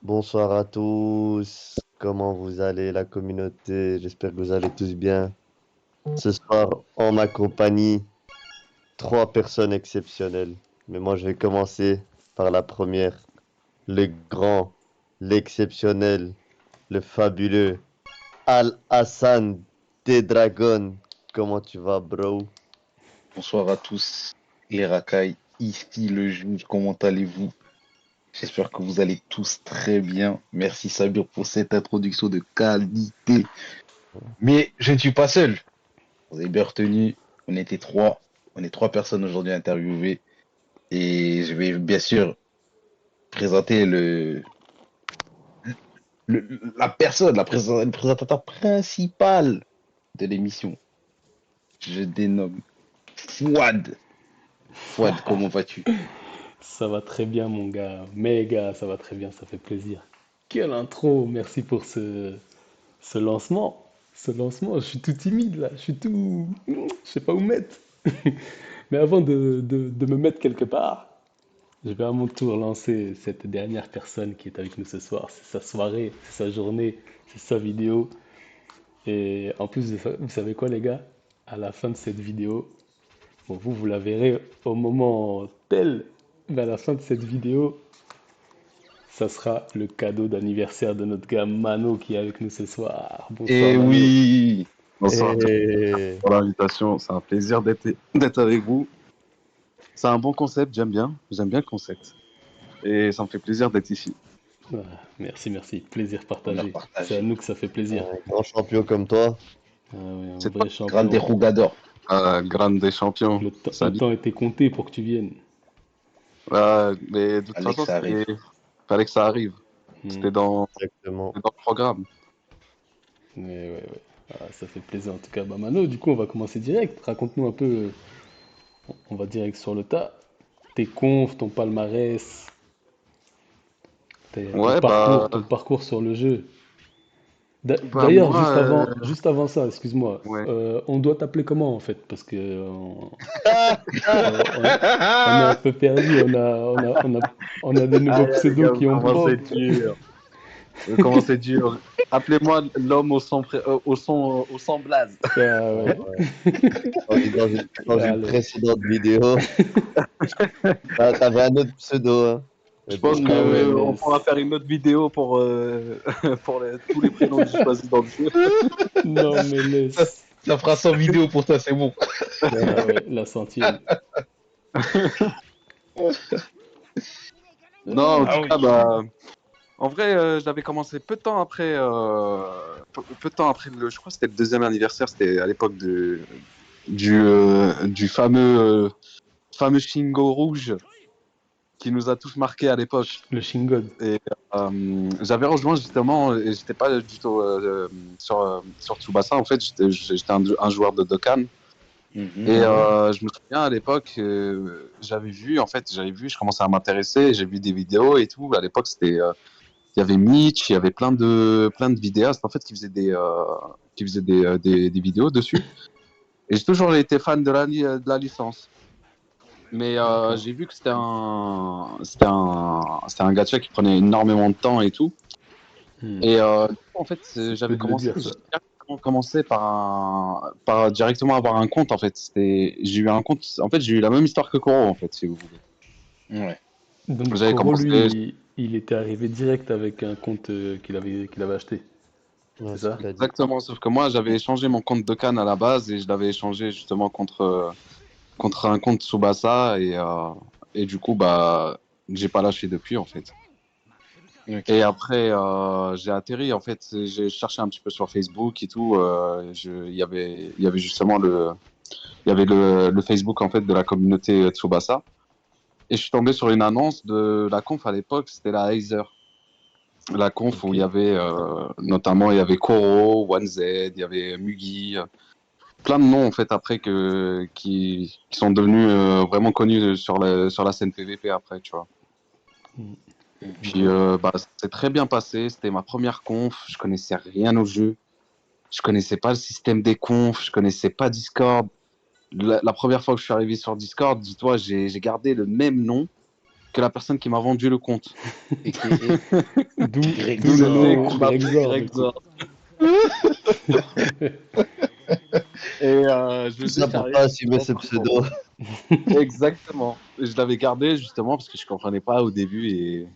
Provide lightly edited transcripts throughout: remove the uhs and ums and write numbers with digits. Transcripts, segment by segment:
Bonsoir à tous, comment vous allez la communauté? J'espère que vous allez tous bien. Ce soir, en ma compagnie, trois personnes exceptionnelles. Mais moi, je vais commencer par la première, le grand, l'exceptionnel, le fabuleux Al-Hassan des Dragons. Comment tu vas, bro? Bonsoir à tous, les racailles, ici le juge, comment allez-vous? J'espère que vous allez tous très bien. Merci Sabir pour cette introduction de qualité. Mais je ne suis pas seul. Vous avez bien retenu, on était trois. On est trois personnes aujourd'hui interviewées. Et je vais bien sûr présenter le présentateur principal de l'émission. Je dénomme Fouad. Fouad, comment vas-tu? Ça va très bien, mon gars. Méga, ça va très bien, ça fait plaisir. Quelle intro! Merci pour ce lancement. Ce lancement, je suis tout timide là. Je suis tout. Je sais pas où mettre. Mais avant de me mettre quelque part, je vais à mon tour lancer cette dernière personne qui est avec nous ce soir. C'est sa soirée, c'est sa journée, c'est sa vidéo. Et en plus de ça, vous savez quoi, les gars? À la fin de cette vidéo, bon, vous la verrez au moment tel, mais à la fin de cette vidéo, ça sera le cadeau d'anniversaire de notre gars Mano qui est avec nous ce soir. Bonsoir Eh Mano. oui! Bonsoir tout le monde, merci Et pour l'invitation. C'est un plaisir d'être avec vous. C'est un bon concept, j'aime bien. J'aime bien le concept. Et ça me fait plaisir d'être ici. Ah, merci, merci. Plaisir Honneur partagé. C'est à partagé. nous que ça fait plaisir. un grand champion comme toi. Ah ouais, un C'est toi, vrai Grande champion. Jugador. grande des champions. Le Salut. temps était compté pour que tu viennes. Mais de toute Alex façon, arrive. fallait que ça arrive. Hmm. Exactement. C'était dans le programme. Ouais, ouais, ouais. Ah, ça fait plaisir en tout cas. Bah Mano, du coup, on va commencer direct. Raconte-nous un peu, on va direct sur le tas. Tes confs, ton palmarès, Ouais, bah, ton parcours sur le jeu. D'ailleurs, moi, juste avant ça, excuse-moi, ouais. on doit t'appeler comment en fait? Parce que on- on est un peu perdu, on a des nouveaux Aïe, les gars, pseudos vous qui ont commencez pop. dur. Vous commencez dur. Appelez-moi l'homme au son blaze. Ah Ah ouais, ouais. Dans une allez. précédente vidéo, t'avais un autre pseudo, hein. Mais Je pense bon. Ah ouais, que on pourra faire une autre vidéo pour, pour tous les prénoms que j'ai choisis dans le jeu. non mais Ça, laisse. ça fera 100 vidéos pour toi, c'est bon. Ah ouais, la centième. Non, en Ah tout cas, oui. bah, en vrai, je l'avais commencé peu de temps après, peu de temps après je crois que c'était le deuxième anniversaire, c'était à l'époque du fameux Shingo rouge qui nous a tous marqués à l'époque. Le Shingod. Et j'avais rejoint justement, et j'étais pas du tout sur Tsubasa, en fait, j'étais un joueur de Dokkan. Mhm. Et Mhm. je me souviens à l'époque, je commençais à m'intéresser, j'ai vu des vidéos et tout. À l'époque, il y avait Mitch, il y avait plein de vidéastes en fait qui faisaient des vidéos dessus. Et j'ai toujours été fan de la licence. Mais D'accord. j'ai vu que c'était un gacha qui prenait énormément de temps et tout. Hmm. Et du coup, en fait, C'est peu j'avais de le commencé, dire j'ai ça. directement commencé par directement avoir un compte, en fait. J'ai eu un compte, en fait, j'ai eu la même histoire que Koro, en fait, si vous voulez. Ouais. Donc J'avais Koro, commencé, lui, il était arrivé direct avec un compte qu'il avait acheté. Ouais, C'est ce ça? qu'il a dit. exactement, sauf que moi, j'avais échangé mon compte de Cannes à la base et je l'avais échangé justement contre un compte Tsubasa et du coup, bah, j'ai pas lâché depuis, en fait. Ok. Et après, j'ai atterri, en fait, j'ai cherché un petit peu sur Facebook et tout. Il y avait justement le Facebook, en fait, de la communauté Tsubasa. Et je suis tombé sur une annonce de la conf à l'époque, c'était la Acer. La conf où Ok. il y avait, notamment, il y avait Koro, One Z, il y avait Mugi, plein de noms, en fait, après, qui sont devenus vraiment connus sur la scène PVP après, tu vois. Hmm. Puis Mhm. bah, c'est très bien passé. C'était ma première conf. Je connaissais rien au jeu. Je connaissais pas le système des confs. Je connaissais pas Discord. La première fois que je suis arrivé sur Discord, dis-toi, j'ai gardé le même nom que la personne qui m'a vendu le compte. Et D'où Greg d'où le Zor. nom Qui m'appelle Greg Zor, Greg du coup. Zor. Et je Tout me suis ça fait pour arriver pas assumer justement ce par pseudo. Exactement. Je l'avais gardé justement parce que je comprenais pas au début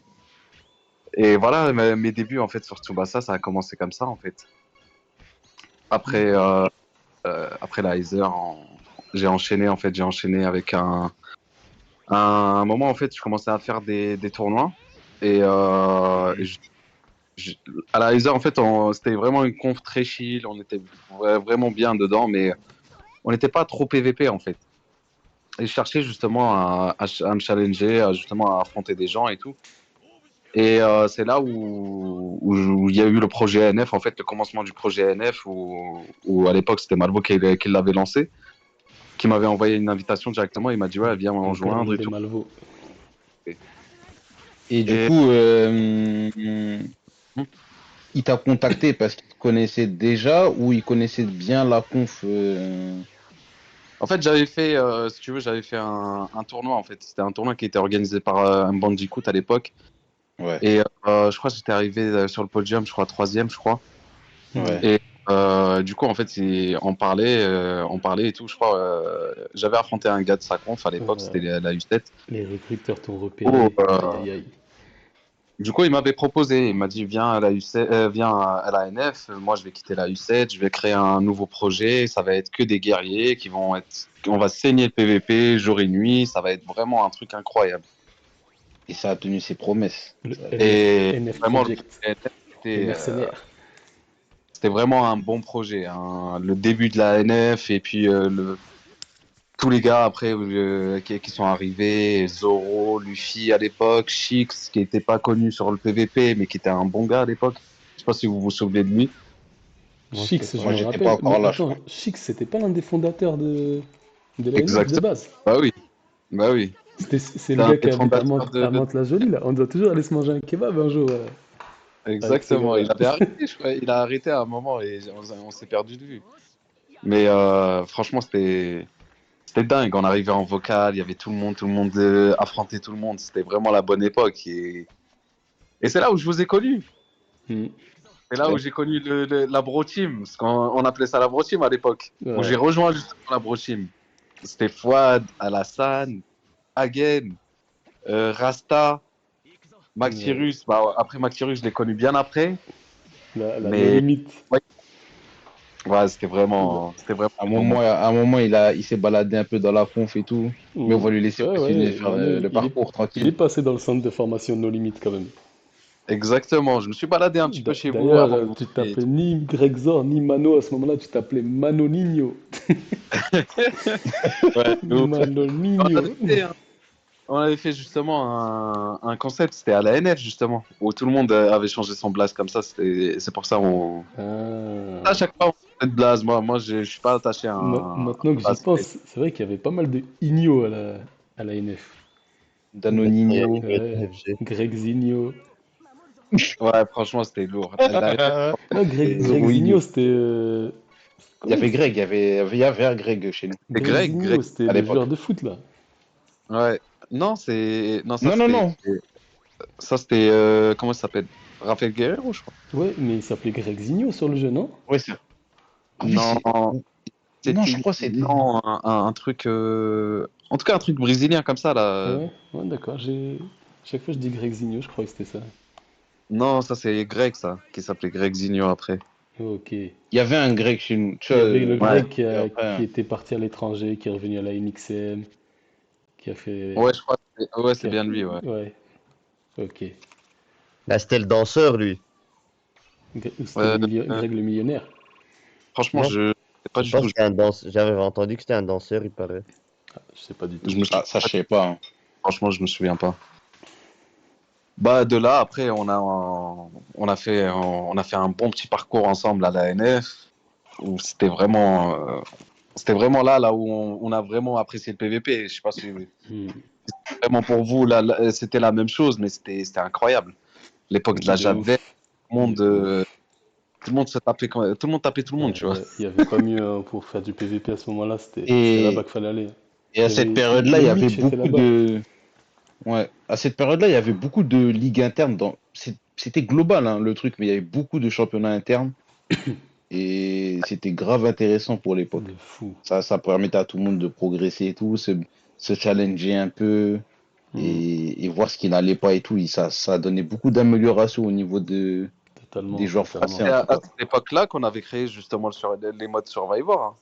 et voilà mes débuts en fait sur Tsubasa, ça a commencé comme ça en fait. Après après la Heiser, j'ai enchaîné avec un moment en fait, je commençais à faire des tournois et, je- à la Heiser en fait, c'était vraiment une conf très chill, on était vraiment bien dedans, mais on n'était pas trop PVP en fait. Et je cherchais justement à me challenger, justement à affronter des gens et tout. Et c'est là où il y a eu le projet NF, en fait, le commencement du projet NF, où à l'époque c'était Malvo qui l'avait lancé, qui m'avait envoyé une invitation directement. Il m'a dit, ouais, viens en Encore joindre et l'idée tout. Malvo. Et du Et coup, il t'a contacté parce qu'il te connaissait déjà ou il connaissait bien la conf en fait, si tu veux, j'avais fait un tournoi, en fait. C'était un tournoi qui était organisé par un Bandicoot à l'époque. Ouais, Et je crois que j'étais arrivé sur le podium, je crois, troisième, je crois. ouais. Et du coup, en fait, on parlait et tout. Je crois, j'avais affronté un gars de sa conf à l'époque, Euh, c'était la U7. les recruteurs t'ont Oh, repéré. Aïe, aïe, aïe. du coup, il m'avait proposé, il m'a dit, viens à la U7, viens à la NF. Moi, je vais quitter la U7, je vais créer un nouveau projet. Ça va être que des guerriers on va saigner le PVP jour et nuit. Ça va être vraiment un truc incroyable. Et ça a tenu ses promesses. Le Ça a tenu- Et NF vraiment, le Project. projet NF, Les c'était, mercenaires. c'était vraiment un bon projet, hein. Le début de la NF et puis tous les gars après qui sont arrivés, Zoro, Luffy à l'époque, Shinx qui était pas connu sur le PVP mais qui était un bon gars à l'époque. Je sais pas si vous vous souvenez de lui. Moi, Chix, je moi, me j'étais pas rappelle. encore Mais là, je attends, crois. Chix, c'était pas l'un des fondateurs de la NF de Exactement. base. Bah oui. Bah oui. C'est le C'était un gars des qui habite à fondateurs À Mantes-la-Jolie, là. On doit toujours aller se manger un kebab un jour avec ce Exactement. gars-là. Il avait arrêté, je crois. Il a arrêté à un moment et on s'est perdu de vue. Mais franchement, c'était dingue. On arrivait en vocal, il y avait tout le monde affrontait tout le monde. C'était vraiment la bonne époque. Et c'est là où je vous ai connu. Hmm. C'est là où Ouais. j'ai connu la Bro Team, parce qu'on appelait ça la Bro Team à l'époque, où j'ai Ouais. rejoint justement la Bro Team. C'était Fouad, Alassane, Hagen, Rasta, Ouais. Maxirus. Bah, après Maxirus, je l'ai connu bien après, La no mais limite. ouais, ouais, La- c'était vraiment des bons moments. À un moment, il s'est baladé un peu dans la conf et tout. Mais on Hmm. va lui laisser Ouais, continuer de ouais. faire Mano, le parcours il est tranquille. passé dans le centre de formation No Limit quand même. Exactement, je me suis baladé un petit peu chez vous D'ailleurs, avant que vous tu veniez et t'appelais tout. ni Grexor ni Mano à ce moment-là, tu t'appelais Manolinho. Ouais, de ouf. On Manolinho. avait fait, hein, on avait fait justement un concept, c'était à la NF justement, où tout le monde avait changé son blast comme ça. C'est pour ça on. À Ah. chaque fois, on fait de blase. Je suis pas attaché à Maintenant un que j'y blase. pense, c'est vrai qu'il y avait pas mal de Igno à la NF. Danoninho. Ouais, FG. Gregzinho. Ouais, franchement, c'était lourd. La NF, Non, c'était Gregzinho, Zorouinho. c'était. Il y Comment il avait s- Greg, il y avait un Greg chez nous Greg, Gregzinho, c'était à le joueur l'époque. de foot là. ouais. Non, Non, non, non. ça c'était, comment ça s'appelle? Raphaël Guerrero, je crois. Ouais, mais il s'appelait Gregzinho sur le jeu, non? Ouais, c'est. Ah oui, Non, c'est. Non, je crois que c'était. non, un truc, en tout cas, un truc brésilien comme ça, là. Ouais, ouais, d'accord. Chaque fois je dis Gregzinho, je crois que c'était ça. Non, ça, c'est Greg, ça, qui s'appelait Greg Zigno après. Ok. Il y avait un Greg chez nous. Tu Il y vois, avait le Ouais, Greg et qui après, était parti à l'étranger, qui est revenu à la NXM, qui a fait. ouais, je crois que ouais, qui c'est a- bien lui, ouais. Ouais, ok. Bah, c'était le danseur, lui. Ou c'était Euh, euh, Greg le millionnaire. franchement, Non, je sais pas je du pense tout. que c'était un danseur. J'avais entendu que c'était un danseur, il paraît. Je sais pas du tout. Je me souviens ah, ça, je pas. sais pas, hein. Franchement, je me souviens pas. Bah, de là, après, on a fait un bon petit parcours ensemble à la NF, où c'était vraiment là où on a vraiment apprécié le PVP. Je sais pas si Hmm. vraiment pour vous, c'était la même chose, mais c'était incroyable. L'époque de la De Javel, ouf. De ouf. tout le monde se tapait, tout le monde tapait tout le monde, tu vois. Il y avait pas mieux hein, pour faire du PVP à ce moment-là, c'était là-bas Et, qu'il fallait aller. et à Il y cette avait période-là, No il y Limit, avait j'ai fait beaucoup là-bas. de. Ouais, à cette période-là, il y avait beaucoup de ligues internes c'était global, hein, le truc, mais il y avait beaucoup de championnats internes et c'était grave intéressant pour l'époque. De fou. Ça permettait à tout le monde de progresser et tout, se challenger un peu Hmm, et voir ce qui n'allait pas et tout. Ça donnait beaucoup d'améliorations au niveau des totalement, joueurs français totalement. C'est en tout à cas. cette époque-là qu'on avait créé justement les modes Survivor, hein.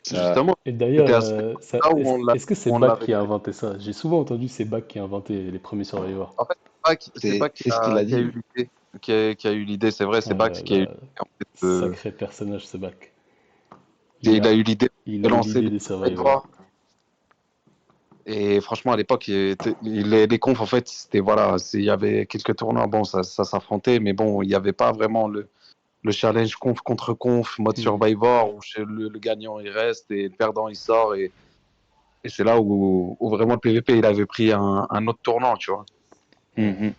Ça, Justement, Et d'ailleurs, c'était à ce moment-là où est-ce que c'est on Bach l'avait qui a créé. inventé ça? J'ai souvent entendu que c'est Bach qui a inventé les premiers Survivors. En fait, c'est Bach c'est ce qu'il a qui a dit. eu l'idée. Qui a eu l'idée, c'est vrai, c'est Oh Bach là qui a eu là, l'idée, en fait, sacré personnage ce Bach. Il il a a, eu l'idée il de a eu lancer l'idée les des Survivors. Survivor. Et franchement, à l'époque, les confs, en fait, c'était voilà, il y avait quelques tournois, bon, ça s'affrontait, mais bon, il n'y avait pas vraiment le challenge conf contre conf, mode Hmm. Survivor, où le gagnant il reste et le perdant il sort. Et c'est là où vraiment le PVP il avait pris un autre tournant, tu vois. Ouais, Mhm.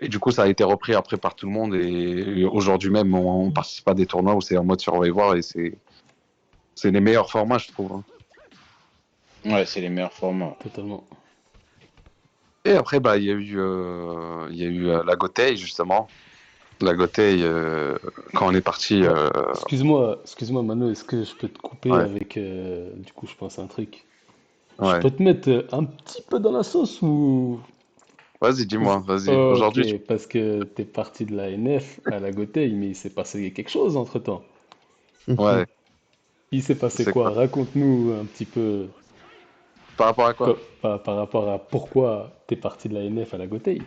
Et du coup, ça a été repris après par tout le monde. Et aujourd'hui même, on participe à des tournois où c'est en mode Survivor et c'est les meilleurs formats, je trouve, hein. Ouais, c'est les meilleurs formats. totalement. Et après, bah, il y a eu la Gotei, justement. La Gotei, quand on est parti. Ouais, excuse-moi Mano, est-ce que je peux te couper Ouais, avec, du coup je pense à un truc. Je ouais. peux te mettre un petit peu dans la sauce ou... Vas-y, ou- dis-moi, vas-y. Ok, Aujourd'hui, parce que t'es parti de la NF à la Gotei, mais il s'est passé quelque chose entre-temps. ouais, Il s'est passé c'est quoi? quoi? Raconte-nous un petit peu Par rapport à quoi? par rapport à pourquoi t'es parti de la NF à la Gotei.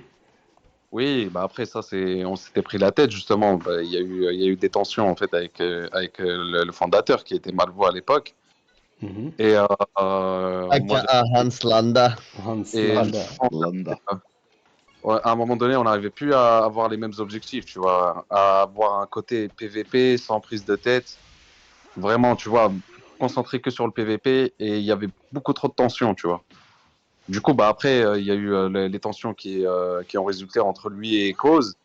Oui, bah après ça, on s'était pris la tête justement. Bah, il y a eu des tensions en fait avec le fondateur qui était Malvo à l'époque. Mhm. Et moi, AKA Hans Landa. Hans et Hans Landa. Landa. ouais, à un moment donné, on n'arrivait plus à avoir les mêmes objectifs, tu vois, à avoir un côté PVP sans prise de tête. Vraiment, tu vois, concentré que sur le PVP et il y avait beaucoup trop de tensions, tu vois. Du coup, bah après, il y a eu les tensions qui ont résulté entre lui et Cause.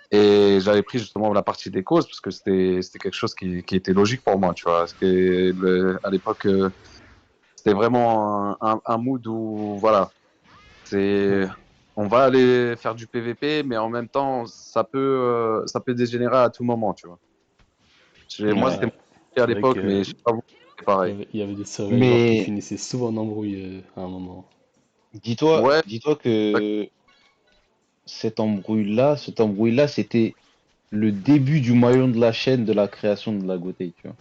Et j'avais pris justement la partie des causes parce que c'était quelque chose qui était logique pour moi, tu vois. Parce que à l'époque, c'était vraiment un mood où, voilà, c'est, Ouais, on va aller faire du PVP, mais en même temps, ça peut dégénérer à tout moment, tu vois. Moi, Ouais. c'était mon à c'est vrai l'époque, mais que je sais pas vous, c'est pareil. il y avait des survivors qui Mais finissaient souvent en embrouille à un moment. Ouais, dis-toi que cet embrouille-là, c'était le début du maillon de la chaîne de la création de la Gotei, tu vois.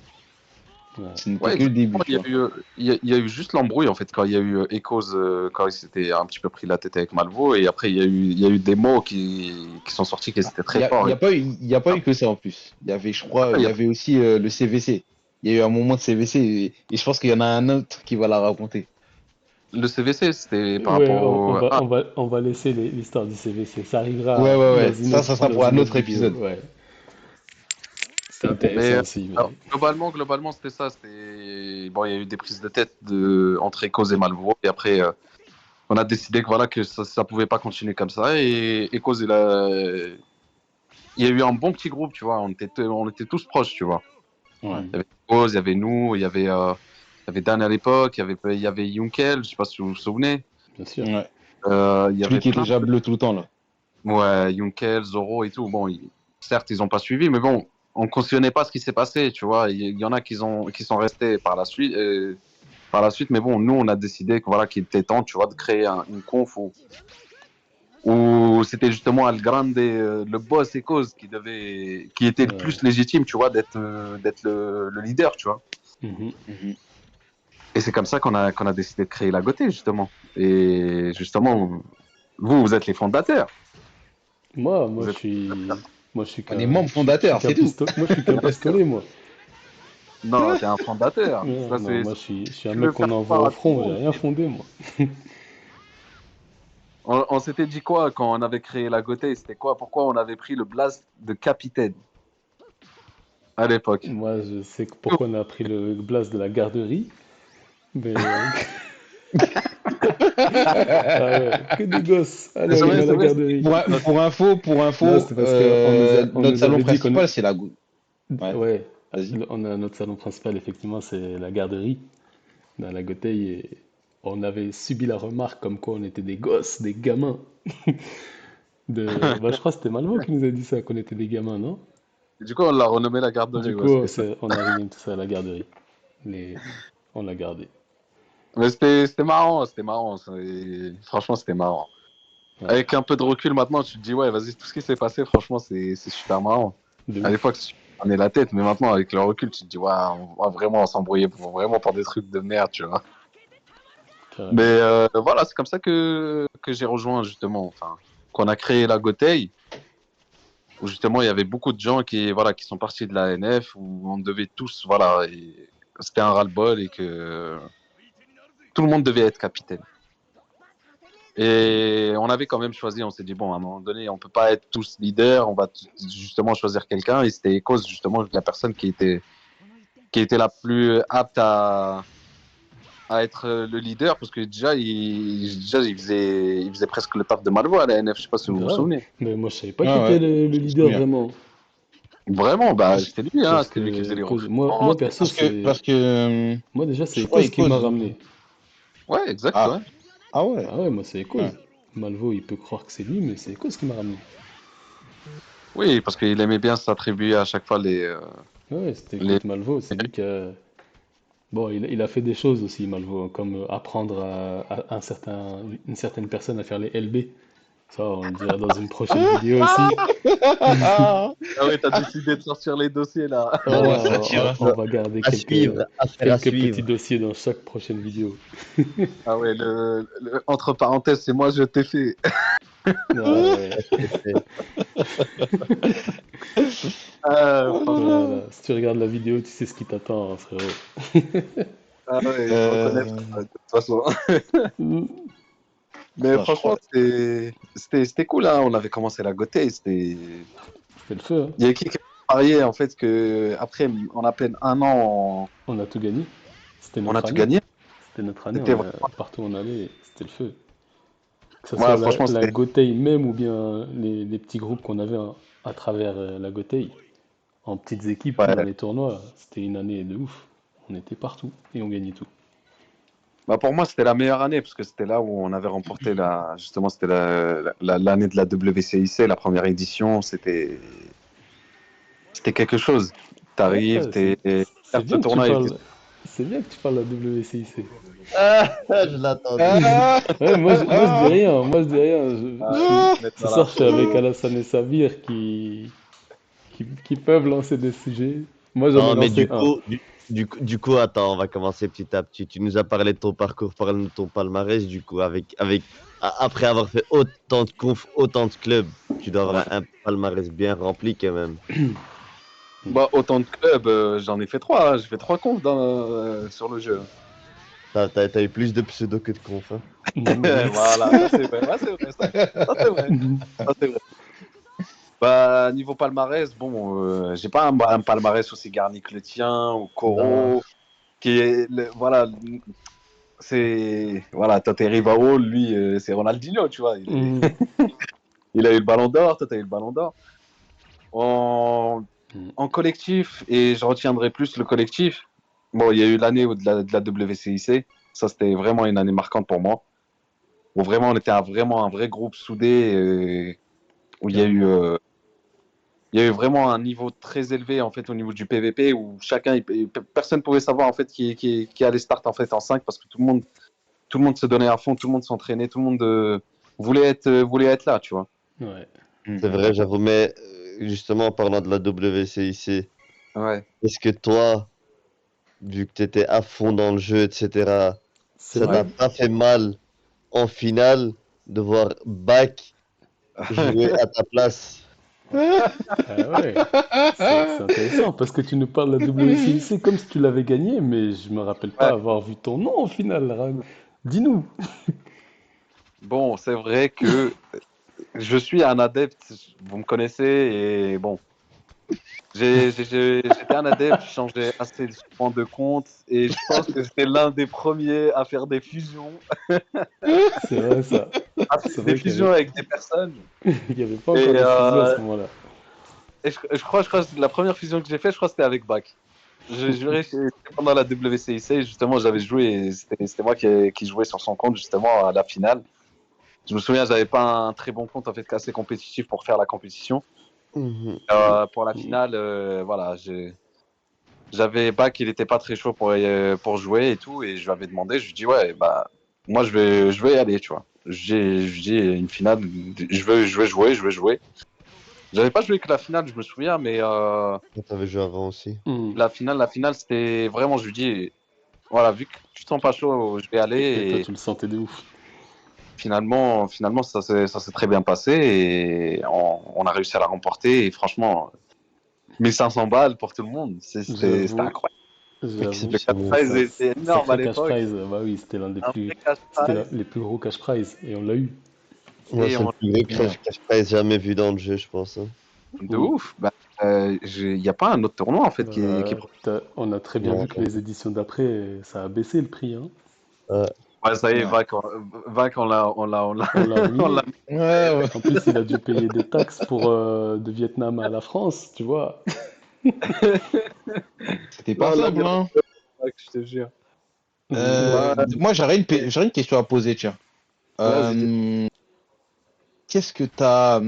Ouais. Ce n'était ouais, que le exactement. début, tu vois. Il y a eu juste l'embrouille en fait quand il y a eu Echoes quand il s'était un petit peu pris la tête avec Malvo et après il y a eu des mots qui sont sortis qui Ah, étaient très forts. il y a pas eu que ça en plus. Il y avait, je crois, Ouais, il y avait aussi le CVC. Il y a eu un moment de CVC et je pense qu'il y en a un autre qui va la raconter. le CVC c'était par Ouais, rapport au on va laisser l'histoire du CVC. Ça Ouais, arrivera ouais, ouais. Ça sera dans pour un une autre autre vidéo. épisode. Ouais. C'était mais intéressant aussi, alors, mais globalement c'était ça. C'était bon, il y a eu des prises de tête entre Echoes et Malvo et après on a décidé que voilà que ça pouvait pas continuer comme ça et Echoes il y a eu un bon petit groupe, tu vois. On était tous proches, tu vois. Ouais. hmm, Il y avait Rose, il y avait nous, il y avait Dan à l'époque, il y avait Yunkel, je sais pas si vous vous souvenez. bien sûr. Ouais. Il y Celui avait qui est plein déjà de... bleu tout le temps, là. Ouais, Yunkel, Zoro et tout. Bon, certes, ils ont pas suivi, mais bon, on cautionnait pas ce qui s'est passé, tu vois. Il y en a qui sont restés par la suite, mais bon, nous, on a décidé que voilà, qu'il était temps, tu vois, de créer une conf où c'était justement Al Grande, le boss et cause qui était le Ouais. plus légitime, tu vois, d'être le leader, tu vois. Mhm. Mhm. Et c'est comme ça qu'on a décidé de créer la Gotée, justement. Et justement, vous êtes les fondateurs. Moi, moi, Vous je êtes... suis, On est membre je suis fondateur, qu'un c'est tout. pistolet. Moi, je suis qu'un pistolet, moi. Non, t'es un fondateur. Ouais, Ça, non, moi, ça, je suis un tu veux mec qu'on faire envoie croire au à tout le front. J'ai monde. rien fondé, moi. On s'était dit quoi quand on avait créé la Gotée? C'était quoi? Pourquoi on avait pris le blast de capitaine à l'époque? Moi, je sais pourquoi on a pris le blast de la garderie, mais ah ouais, que des gosses. Allez, on y va à C'est la vrai, c'était garderie. Non, Pour non, info, c'était parce que on notre nous salon avait dit qu'on, principal, c'est la go. Ouais, ouais, vas-y. on a notre salon principal, effectivement, c'est la garderie, dans la Gotei, et on avait subi la remarque comme quoi on était des gosses, des gamins. Bah, je crois que c'était Malvo qui nous a dit ça, qu'on était des gamins, non? Et du coup, on l'a renommé la Du garderie, ouais, coup, c'était ça. on a renamé tout ça à la garderie. Les... On l'a gardé. Mais c'était marrant, c'était marrant. Franchement, c'était marrant. Ouais, Avec un peu de recul maintenant, tu te dis, ouais, vas-y, tout ce qui s'est passé, franchement, c'est super marrant. de À ouf. l'époque, tu prenais la tête, mais maintenant, avec le recul, tu te dis, ouais, on va vraiment s'embrouiller pour vraiment pour des trucs de merde, tu vois. Mais Carrément. voilà, c'est comme ça que j'ai rejoint, justement, enfin, qu'on a créé la Gotei, où justement, il y avait beaucoup de gens voilà, qui sont partis de la NF, où on devait tous, voilà, c'était un ras-le-bol et que tout le monde devait être capitaine. Et on avait quand même choisi, on s'est dit, bon, à un moment donné, on peut pas être tous leaders, on va justement choisir quelqu'un. Et c'était Ecos, justement, la personne qui était la plus apte à être le leader, parce que déjà, il faisait presque le taf de Malvo à la NF, je sais pas si vous vous Grave. souvenez. Mais moi, je savais pas qu'il Ah était ouais, le je me leader souviens. vraiment. Vraiment, bah, c'était lui, hein, Parce c'était lui qui faisait que les moi recrutements. perso, Parce que moi déjà, c'est je crois Ecos il qui m'a cause. ramené. Ouais, exact, Ah, ouais. ah ouais. Ah ouais, moi, c'est Ecos. Ouais. Malvo, il peut croire que c'est lui, mais c'est Ecos qui m'a ramené. Oui, parce qu'il aimait bien s'attribuer à chaque fois Ouais, c'était les... écoute Malvo, c'est lui qui a. Bon, il a fait des choses aussi, Malvo, comme apprendre une certaine personne à faire les LB. Ça, on le dira dans une prochaine vidéo aussi. Ah ouais, t'as décidé de sortir les dossiers, là. On va Voilà, sortir. on va garder À suivre, affaire à quelques petits suivre. dossiers dans chaque prochaine vidéo. Ah ouais, entre parenthèses, c'est moi, je t'ai fait. Ouais, C'est fait. Franchement, voilà. Si tu regardes la vidéo, tu sais ce qui t'attend, hein, frérot. ah ouais, il faut reconnaître, Euh, de toute façon. Mais ça, je franchement, crois. c'était cool, hein. On avait commencé la Gotei. C'était le feu, hein. Il y a qui pariait, en fait, que après, en à peine un an, On a tout gagné. C'était on a notre tout année. gagné. C'était notre année. C'était Partout où on allait, c'était le feu. Que ce soit ouais, franchement, la c'était. Gotei même ou bien les petits groupes qu'on avait à travers la Gotei. En petites équipes dans Ouais. les tournois, c'était une année de ouf. On était partout et on gagnait tout. Bah, pour moi, c'était la meilleure année, parce que c'était là où on avait remporté justement, c'était l'année de la WCIC, la première édition. C'était quelque chose. T'arrives, Ouais, c'est certes, ce bien que tu tournoi était. parles. C'est bien que tu parles de la WCIC. Ah, je l'attendais. Ah, Ouais, moi je dis rien, moi je dis rien. Ce Maintenant là. soir je suis avec Alassane et Sabir qui peuvent lancer des sujets. Moi j'en ai Non, mais lancé un. du coup, attends, on va commencer petit à petit. Tu nous as parlé de ton parcours, parle de ton palmarès, du coup, après avoir fait autant de confs, autant de clubs, tu dois Ouais. avoir un palmarès bien rempli quand même. Bah, autant de clubs, j'en ai fait trois, hein. J'ai fait trois confs sur le jeu. T'as eu plus de pseudo que de confs, hein. Yes. Voilà, ça c'est vrai. Ouais, c'est vrai, ça. Ça c'est vrai. Ça, c'est vrai. Bah, niveau palmarès, bon, j'ai pas un palmarès aussi garni que le tien ou Non. Koro, qui est, voilà, voilà, toi t'es Rivao, lui, c'est Ronaldinho, tu vois. Mhm. Il a eu le ballon d'or, toi t'as eu le ballon d'or. En, en collectif, et je retiendrai plus le collectif. Bon, il y a eu l'année de la WCIC, ça c'était vraiment une année marquante pour moi. Où vraiment on était vraiment un vrai groupe soudé, où Carrément. il y a eu vraiment un niveau très élevé en fait au niveau du PVP où personne pouvait savoir en fait qui allait start en fait en 5 parce que tout le monde se donnait à fond, tout le monde s'entraînait, tout le monde voulait être là, tu vois. Ouais. C'est vrai, j'avoue, mais justement, en parlant de la WCIC, Ouais, est-ce que toi, vu que tu étais à fond dans le jeu, etc., C'est ça vrai. t'a pas fait mal en finale de voir Bac jouer à ta place? Ah ouais. C'est intéressant parce que tu nous parles de la WCIC comme si tu l'avais gagné, mais je me rappelle pas ouais. avoir vu ton nom au final, Rag. Dis-nous. Bon, c'est vrai que je suis un adepte, vous me connaissez et bon, j'étais un adepte, je changeais assez souvent de compte et je pense que j'étais l'un des premiers à faire des fusions, C'est vrai ça. à faire C'est des vrai fusions avec des personnes. il y avait pas encore Et, les fusions à ce moment-là. je crois que la première fusion que j'ai fait, je crois que c'était avec Bac. Je jurais que c'était pendant la WCIC, justement, j'avais joué, et c'était moi qui jouais sur son compte, justement, à la finale. Je me souviens, j'avais pas un très bon compte, en fait, assez compétitif pour faire la compétition. Mhm. Pour la finale, voilà, j'avais Bac, il était pas très chaud pour jouer et tout, et je lui avais demandé, je lui dis, ouais, bah, moi, je vais y aller, tu vois. Je dis, une finale, je veux jouer. J'avais pas joué que la finale, je me souviens, mais T'avais joué avant aussi. Hmm. la finale, c'était vraiment, je lui dis, voilà, vu que tu te sens pas chaud, je vais aller. Et toi, Et tu le sentais de ouf. finalement ça s'est très bien passé et on a réussi à la remporter. Et franchement, 1500 balles pour tout le monde, c'était J'avoue, incroyable. j'avoue, Le cash Exceptionnel. prize était énorme à sacré cash l'époque. prize. Bah oui, c'était l'un des Un plus, vrai cash c'était prize. les plus gros cash prize et on l'a eu. Moi, Et c'est le on plus gros Ouais. cash prize jamais vu dans le jeu, je pense. Hein. de Hmm. ouf. Bah, il n'y a pas un autre tournoi en fait qui est On a très bien Non, vu que les éditions d'après, ça a baissé le prix, hein. ouais, ça y est, Ouais. Vac, On l'a on l'a ruiné. Ouais, ouais. En plus, il a dû payer des taxes pour de Vietnam à la France, tu vois. C'était non, pas on l'a simple, mis hein. Vac, je te jure. Hmm. Ouais, Moi, j'aurais une question à poser, tiens. vas-y, dis. Euh, qu'est-ce que t'as,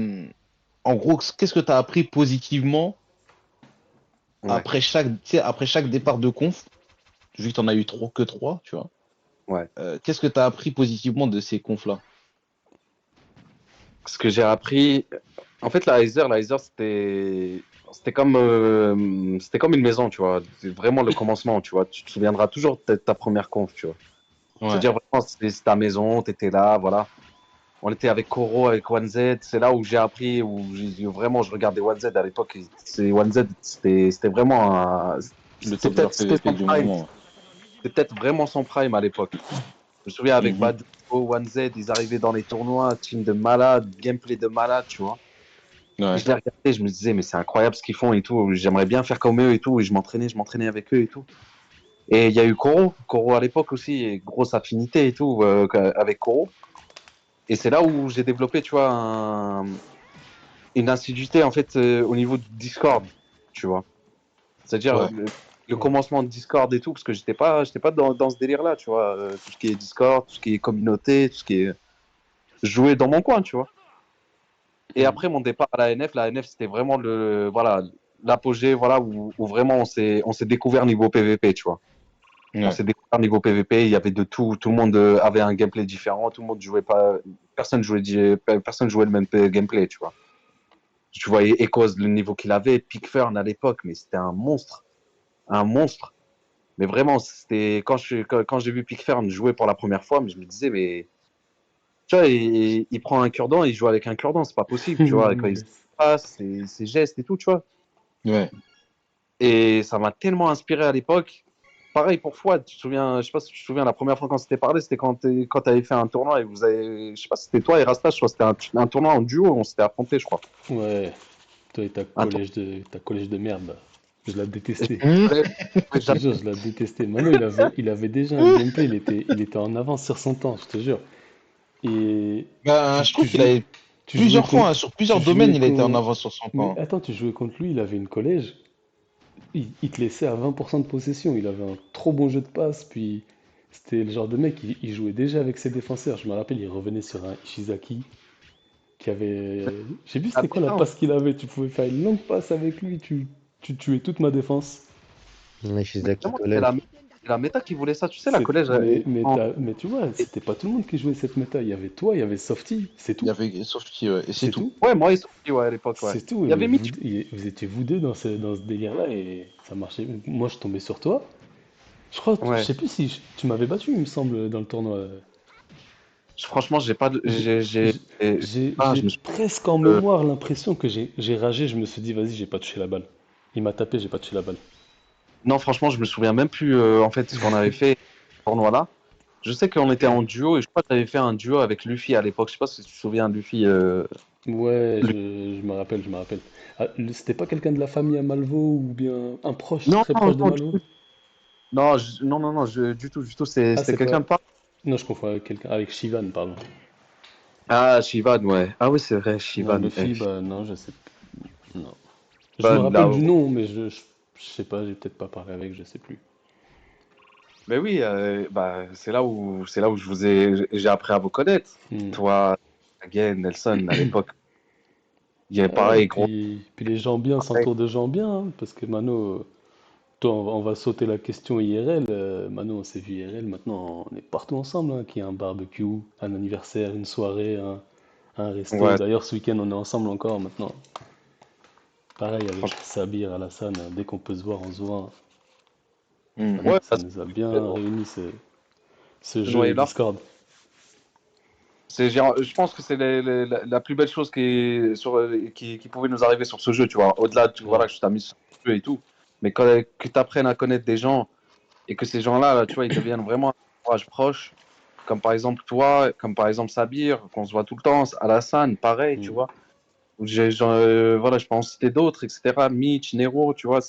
en gros, qu'est-ce que t'as appris positivement Ouais, après chaque départ de conf, vu que t'en as eu que trois, tu vois. ouais. Qu'est-ce que t'as appris positivement de ces confs-là? Ce que j'ai appris, en fait, la Heiser, c'était comme une maison, tu vois. C'est vraiment le commencement, tu vois. Tu te souviendras toujours de ta première conf, tu vois. Ouais. C'est-à-dire vraiment, c'est ta maison, t'étais là, voilà. On était avec Koro, avec One Z. C'est là où j'ai appris, vraiment je regardais One Z à l'époque. One Z, c'était vraiment Le top joueur c'était PVP son du prime. moment. C'était peut-être vraiment son prime à l'époque. Je me souviens avec Mhm. Badu, One Z, ils arrivaient dans les tournois, team de malade, gameplay de malade, tu vois. Et Ouais. je les regardais, je me disais, mais c'est incroyable ce qu'ils font et tout. J'aimerais bien faire comme eux et tout. Et je m'entraînais avec eux et tout. Et il y a eu Koro à l'époque aussi, et grosse affinité et tout avec Koro. Et c'est là où j'ai développé, tu vois, une assiduité en fait au niveau du Discord, tu vois. C'est-à-dire Ouais. le commencement de Discord et tout, parce que j'étais pas dans ce délire-là, tu vois. Tout ce qui est Discord, tout ce qui est communauté, tout ce qui est jouer dans mon coin, tu vois. Et Hmm. après mon départ à la NF c'était vraiment voilà, l'apogée, voilà, où vraiment on s'est découvert niveau PVP, tu vois. On Ouais. s'est découvert niveau PVP, il y avait de tout le monde avait un gameplay différent, tout le monde jouait pas, personne jouait le même gameplay, tu vois. Tu voyais Echoes, le niveau qu'il avait, Pickfern à l'époque, mais c'était un monstre. Mais vraiment, c'était quand j'ai vu Pickfern jouer pour la première fois, mais je me disais, mais tu vois, il prend un cure-dent, il joue avec un cure-dent, c'est pas possible, tu vois, quand il se Yes. passe, ses gestes et tout, tu vois. Ouais. Et ça m'a tellement inspiré à l'époque. Pareil pour Fouad, tu te souviens, je sais pas si tu te souviens, la première fois qu'on s'était parlé, c'était quand tu avais fait un tournoi et vous avez, je sais pas si c'était toi et Rasta, je crois que c'était un tournoi en duo, on s'était affronté, je crois. Ouais, toi et Un tournoi. ta collège de merde. Je l'ai détesté. Mhm. Je te jure, je l'ai détesté. Mano, il avait déjà un gameplay, il était en avance sur son temps, je te jure. Et Ben, je tu trouve qu'il jouais, a tu jouais plusieurs fois, contre, hein, sur tu plusieurs domaines, jouais il a été en contre, avance sur son mais temps. attends, tu jouais contre lui, il avait une collège, il te laissait à 20% de possession, il avait un trop bon jeu de passe, puis c'était le genre de mec, il jouait déjà avec ses défenseurs. Je me rappelle, il revenait sur un Ishizaki qui avait, je sais plus La c'était quoi la méta, passe qu'il avait, tu pouvais faire une longue passe avec lui, tu tuais toute ma défense. Ouais, mais Shizaki vraiment, c'est Collège. la méta qui voulait ça, tu sais, la collège. Mais tu vois, c'était pas tout le monde qui jouait cette méta. Il y avait toi, il y avait Softy, c'est Il y tout. avait Softy, ouais, et c'est C'est tout. tout. Ouais, moi, ils sont dit, ouais, à l'époque, ouais. C'est tout. Il y avait Mitch. Vous étiez vous deux dans ce délire-là et ça marchait. Moi, je tombais sur toi. Je crois, je Ouais. sais plus si tu m'avais battu, il me semble, dans le tournoi. Franchement, j'ai pas de. J'ai Je j'ai me suis. presque en euh, mémoire l'impression que j'ai ragé. Je me suis dit, vas-y, j'ai pas touché la balle. Il m'a tapé, j'ai pas touché la balle. Non, franchement, je me souviens même plus, en fait, ce qu'on avait fait ce tournoi-là. Je sais qu'on était en duo et je crois que tu avais fait un duo avec Luffy à l'époque. Je sais pas si tu te souviens, Luffy. Ouais, Lu- je me rappelle, je me rappelle. Ah, c'était pas quelqu'un de la famille à Malvo ou bien un proche, Non, très non, proche de non, Malvo? non, du tout, du tout. Ah, C'était c'est pas. quelqu'un de pas. Non, je confonds avec quelqu'un. Avec Shivan, pardon. Ah, Shivan, ouais. Ah oui, c'est vrai, Non, Shivan. Luffy, bah non, je sais. Non. Je me Shivan, rappelle là, du nom, mais je Je sais pas, j'ai peut-être pas parlé avec, je sais plus. Mais oui, bah, c'est là où j'ai appris à vous connaître. Hmm. Toi, Again, Nelson, à l'époque, il y avait Ouais, et pareil, gros. puis les gens bien Pareil. s'entourent de gens bien, hein, parce que Mano, toi, on va sauter la question IRL. Mano, on s'est vu IRL, maintenant on est partout ensemble, hein, qu'il y ait un barbecue, un anniversaire, une soirée, un resto. Ouais, D'ailleurs, ce week-end, on est ensemble encore maintenant. Pareil avec franchement, Sabir, Alassane, dès qu'on peut se voir, on se voit. Mhm. ouais, Ça parce nous a que bien réunis ce ce jeu noyer-là, Discord. je pense que c'est la plus belle chose qui pouvait nous arriver sur ce jeu, tu vois. Au-delà, Ouais. voilà, que je t'amuse sur ce jeu et tout. Mais que tu apprennes à connaître des gens et que ces gens-là, là, tu vois, ils deviennent vraiment un entourage proche. Comme par exemple toi, comme par exemple Sabir, qu'on se voit tout le temps, Alassane, pareil, tu Hmm. vois. Voilà, je peux en citer d'autres, etc. Mitch, Nero, tu vois.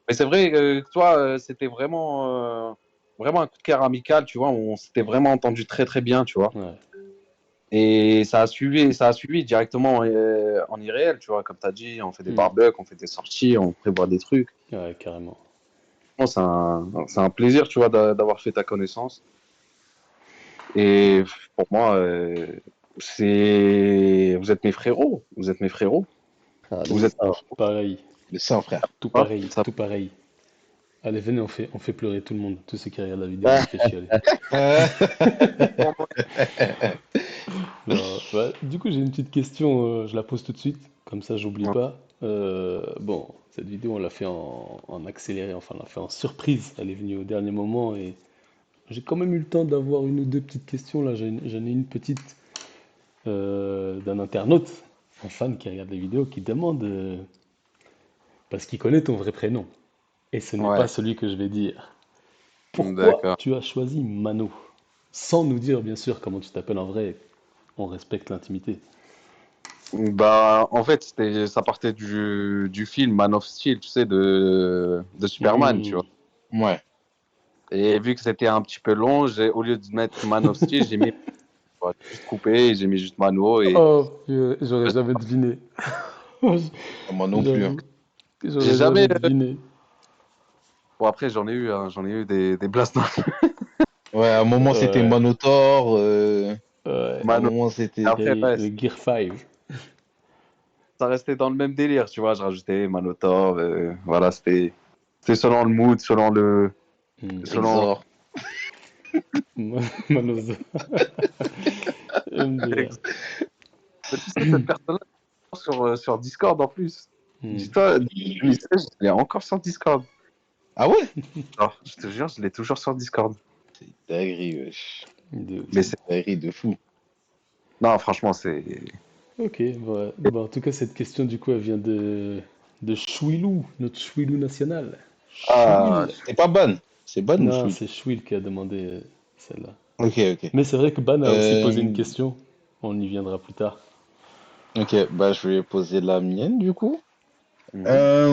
Mais c'est vrai que toi, c'était vraiment un coup de cœur amical, tu vois. On s'était vraiment entendu très très bien, tu vois. Ouais, Et ça a suivi directement en irréel, tu vois. Comme tu as dit, on fait des hmm. barbecues, on fait des sorties, on prévoit des trucs. Ouais, carrément. Bon, c'est un plaisir, tu vois, d'avoir fait ta connaissance. Et pour moi, vous êtes mes frérots. Vous êtes mes frérots. Ah, le Vous êtes. sang. Pareil, Le sang, frère. tout Hein, pareil, ça- tout pareil. Allez, venez, on fait pleurer tout le monde. Tous ceux qui regardent la vidéo, on les Ah, fait chialer. Euh, Non, ouais, du coup, j'ai une petite question, je la pose tout de suite, comme ça, j'oublie pas. Bon, cette vidéo, on l'a fait en accéléré, enfin, on l'a fait en surprise. Elle est venue au dernier moment et j'ai quand même eu le temps d'avoir une ou deux petites questions. Là, j'en ai une petite d'un internaute, un fan qui regarde les vidéos, qui demande, parce qu'il connaît ton vrai prénom, et ce n'est pas Ouais, celui que je vais dire. Pourquoi d'accord. tu as choisi Mano? Sans nous dire, bien sûr, comment tu t'appelles en vrai, on respecte l'intimité. Bah, en fait, ça partait du film Man of Steel, tu sais, de Superman, tu Hmm. vois. ouais. Et vu que c'était un petit peu long, au lieu de mettre Man of Steel, j'ai juste coupé, et j'ai mis juste Mano et Oh, purée, j'aurais jamais deviné. Moi non plus, hein. J'avoue, j'ai j'aurais jamais. jamais deviné. Bon, après, j'en ai eu des blasts dans Ouais, à un moment c'était Ouais, Manotaur, ouais. à un Mano. moment c'était. Il y a Après, eu ouais, le Gear 5. ça restait dans le même délire, tu vois. Je rajoutais Manotaur, voilà, c'était selon le mood, Hmm. selon. Exor. Manozo. MDR. Mais tu sais, cette personne-là, sur Discord en plus. Hmm. Dis-toi, 2016, il est encore sur Discord. Ah ouais? Alors, je te jure, je l'ai toujours sur Discord. C'est dinguerie, wesh. De Mais ouf. C'est dinguerie de fou. non, franchement, c'est. Ok, ouais. Bon, en tout cas, cette question, du coup, elle vient de Chouilou, notre Chouilou national. Ah, Chouil. C'est pas Ban. C'est Ban ou Non, Chouil? c'est Chouil qui a demandé celle-là. Ok, ok. Mais c'est vrai que Ban a aussi posé une Euh, question. On y viendra plus tard. ok, bah je vais poser la mienne du coup. mhm, Euh,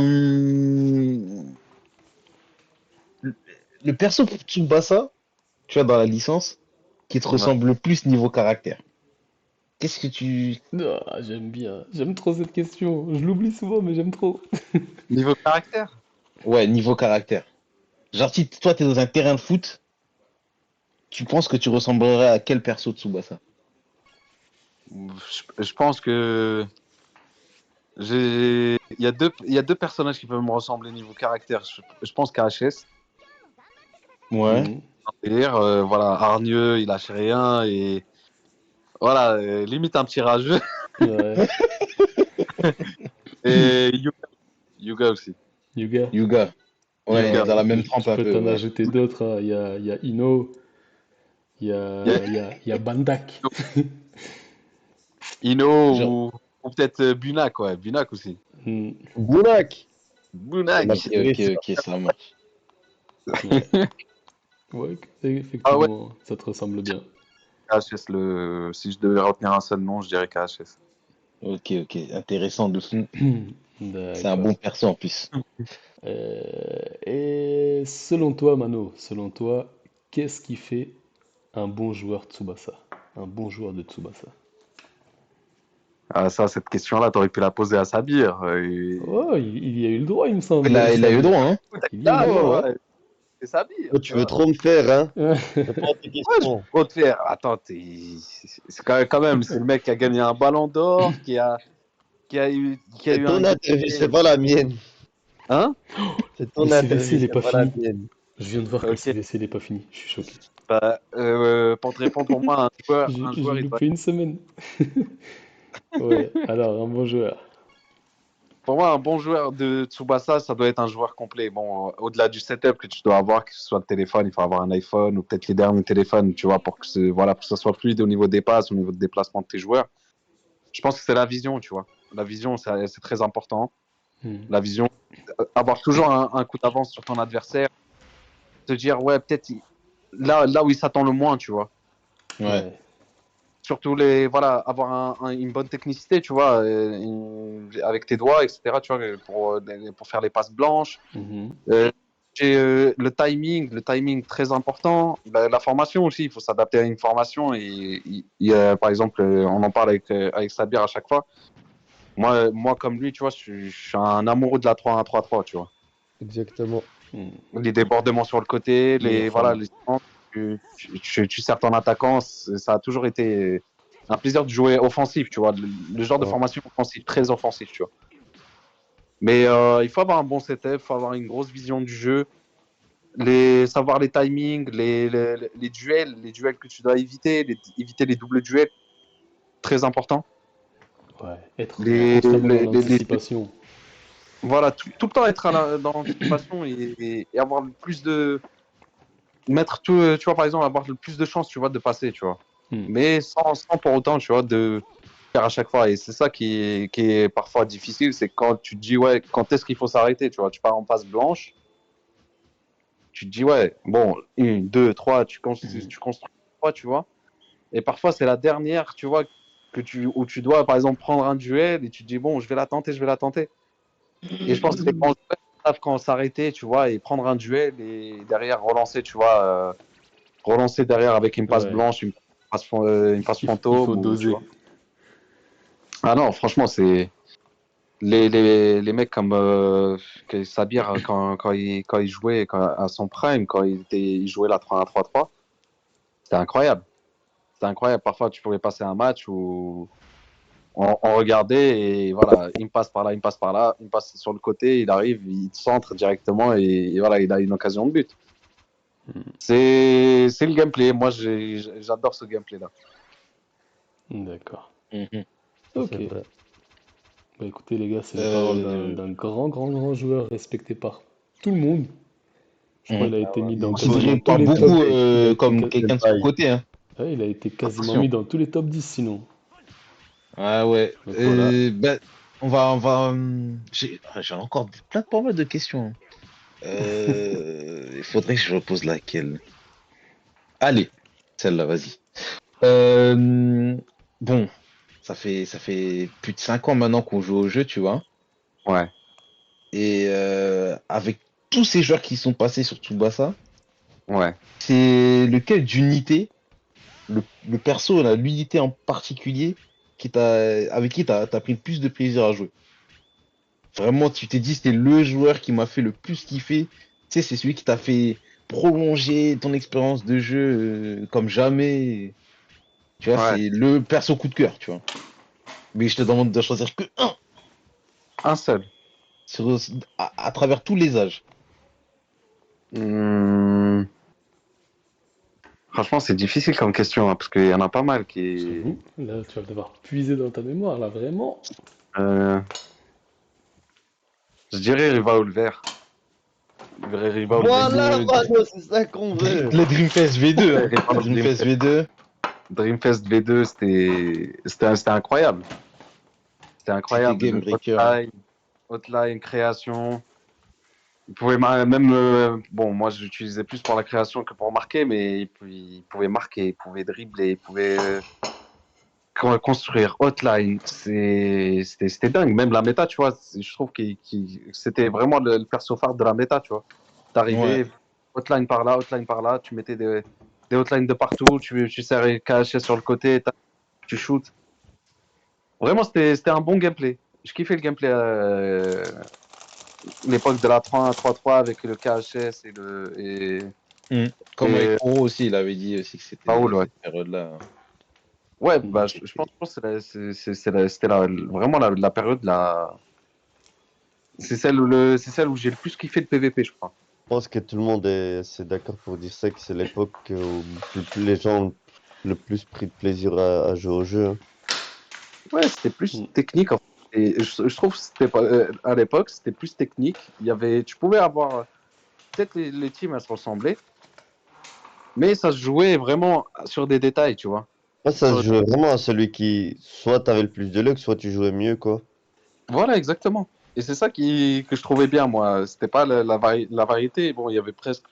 Le le perso pour Tsubasa, tu vois, dans la licence, qui te ouais. ressemble le plus niveau caractère. Qu'est-ce que tu... Ah, j'aime bien. J'aime trop cette question. Je l'oublie souvent, mais j'aime trop. Niveau caractère, Ouais, niveau caractère. Genre, si toi, t'es dans un terrain de foot, tu penses que tu ressemblerais à quel perso de Tsubasa? je pense que il y a deux personnages qui peuvent me ressembler niveau caractère. Je pense qu'à HS, Ouais. Mhm. délire, voilà, hargneux, il lâche rien et voilà, limite un petit rageux. Ouais. Et Yuga aussi. Yuga. Yuga. Ouais, Ouais, Yuga. dans la même je trempe un peux peu, t'en ouais. ajouter d'autres, hein. Il y a Ino. Il y a Il y a Bandak. Ino Genre, ou peut-être Bunak, ouais, Bunak aussi. Hmm. Gounak. C'est Bunak. la ok, purée, ok, ça. ok, ça marche. Ouais. Ouais, Ah ouais, effectivement, ça te ressemble bien. KHS, si je devais retenir un seul nom, je dirais KHS. Ok, ok, intéressant de fou. C'est un D'accord. bon perso en plus. Et selon toi, Mano, selon toi, qu'est-ce qui fait un bon joueur Tsubasa? Un bon joueur de Tsubasa? Ah, ça, cette question-là, t'aurais pu la poser à Sabir. Oh, il y a eu le droit, il me semble. Il a eu le droit, hein. Il y a eu Ah, le tu droit. vois, c'est Sabir, Oh, tu tu veux vois. trop me faire, hein? Ouais. Réponds à tes Ouais, je questions. peux te faire. Attends, c'est quand même, c'est le mec qui a gagné un ballon d'or, qui a C'est eu un ton interview, c'est gameplay. pas la mienne. Hein? C'est Le ton CVC, interview, il est c'est pas pas la fini. mienne. Je viens de voir que le Ok. CVC, il est pas fini. Je suis choqué. Bah, pour te répondre, pour moi, J'ai il doit. loupé une semaine. Ouais, alors, un bon joueur. Pour moi, un bon joueur de Tsubasa, ça doit être un joueur complet. Bon, au-delà du setup que tu dois avoir, que ce soit le téléphone, il faut avoir un iPhone ou peut-être les derniers téléphones, tu vois, voilà, pour que ça soit fluide au niveau des passes, au niveau de déplacement de tes joueurs. Je pense que c'est la vision, tu vois. La vision, c'est très important. Hmm. La vision, avoir toujours un coup d'avance sur ton adversaire, te dire, ouais, peut-être là où il s'attend le moins, tu vois. Ouais. Ouais. Surtout voilà, avoir une bonne technicité, tu vois, avec tes doigts, etc., tu vois, pour faire les passes blanches. Mhm. Euh, le timing très important. La formation aussi, il faut s'adapter à une formation. Et, par exemple, on en parle avec Sabir à chaque fois. Moi, comme lui, tu vois, je suis un amoureux de la 3-1-3-3, tu vois. Exactement. Hmm. Les débordements sur le côté, voilà, Uniforme. tu sers ton attaquant. Ça a toujours été un plaisir de jouer offensif, tu vois. Le genre de Ouais. formation offensive, très offensif, tu vois. Mais il faut avoir un bon setup, il faut avoir une grosse vision du jeu. Savoir les timings, les duels que tu dois éviter, éviter les doubles duels, très important. Ouais. Être Les, constamment dans les, les- les- l'anticipation. voilà, tout le temps être dans l'anticipation et avoir le plus mettre tout, tu vois, par exemple, avoir le plus de chances, tu vois, de passer, tu vois. Hmm. Mais sans pour autant, tu vois, de faire à chaque fois. Et c'est ça qui est parfois difficile, c'est quand tu te dis, ouais, quand est-ce qu'il faut s'arrêter, tu vois. Tu pars en passe blanche, tu te dis, ouais, bon, une, deux, trois, tu construis trois, tu vois. Et parfois, c'est la dernière, tu vois, où tu dois, par exemple, prendre un duel et tu te dis, bon, je vais la tenter, je vais la tenter. Et je pense que les grands joueurs savent quand s'arrêter, tu vois, et prendre un duel et derrière relancer, tu vois, relancer derrière avec une passe Ouais. blanche, une passe Il fantôme, faut ou, tu doser. vois. Ah non, franchement, c'est les mecs comme Sabir, quand il jouait à son prime, quand il jouait la 3-1-3-3, c'était incroyable. C'était incroyable. Parfois, tu pouvais passer un match où on regardait et voilà, il me passe par là, il me passe par là, il me passe sur le côté, il arrive, il centre directement et voilà, il a une occasion de but. Hmm. C'est le gameplay. Moi, j'adore ce gameplay-là. D'accord. Mhm. Ça, Ok. c'est vrai. Bah écoutez les gars, c'est les paroles Euh, d'un grand joueur respecté par tout le monde. Je crois mhm. qu'il a Ah été ouais. mis dans Considéré quasiment tous par les tops. beaucoup Il a été, comme quelqu'un de Senpai. sous-coté, hein. ouais, il a été quasiment Attention. mis dans tous les top 10 sinon. Ah ouais. Donc voilà. Ben, j'ai encore plein de pas mal de questions, hein. Il faudrait que je repose laquelle. Allez, celle-là, vas-y. Euh, bon, ça fait plus de 5 ans maintenant qu'on joue au jeu, tu vois. Ouais, Et avec tous ces joueurs qui sont passés sur Tsubasa, ouais. c'est lequel d'unité, le perso, là, l'unité en particulier, avec qui t'as pris le plus de plaisir à jouer. Vraiment, tu t'es dit, c'est le joueur qui m'a fait le plus kiffer. Tu sais, c'est celui qui t'a fait prolonger ton expérience de jeu comme jamais. Tu vois, Ouais, c'est le perso coup de cœur, tu vois. Mais je te demande de choisir que un un seul. sur- à travers tous les âges. Hmm, Franchement, c'est difficile comme question, hein, parce qu'il y en a pas mal qui. J'avoue, là tu vas devoir puiser dans ta mémoire là vraiment. Euh, je dirais Riva Vert. Riva Voilà, Le, Mano, c'est ça qu'on veut. le Dreamfest V2, Ouais, hein. Le Dreamfest V2. Dreamfest V2, c'était incroyable. C'était C'était incroyable. Game Breaker, hein. Hotline, création. Il pouvait même, bon, moi j'utilisais plus pour la création que pour marquer, mais il pouvait marquer, il pouvait dribbler, il pouvait construire hotline. C'était dingue. Même la méta, tu vois, je trouve que c'était vraiment le perso phare de la méta, tu vois. Ouais. T'arrivais, hotline par là, tu mettais des hotlines de partout, tu serrais caché sur le côté, tu shootes. Vraiment, c'était un bon gameplay. Je kiffais le gameplay. L'époque de la 3-3 avec le KHS Comme avec et Kuro aussi, il avait dit aussi que Raoul, c'était ouais. cette période-là. Ouais, Mm. bah, je pense que c'était vraiment la période, c'est celle où j'ai le plus kiffé le PVP, je crois. Je pense que tout le monde est assez d'accord pour dire ça, que c'est l'époque où les gens ont le plus pris de plaisir à jouer au jeu, hein. Ouais, c'était plus Mm. technique, en fait. Et je trouve que c'était pas, à l'époque, c'était plus technique. Tu pouvais avoir, peut-être les teams, elles se ressemblaient, mais ça se jouait vraiment sur des détails, tu vois. Moi, ça se Sur- jouait vraiment à celui qui, soit t'avais le plus de luck, soit tu jouais mieux, quoi. Voilà, exactement. Et c'est ça que je trouvais bien, moi. C'était pas la variété. Bon, il y avait presque,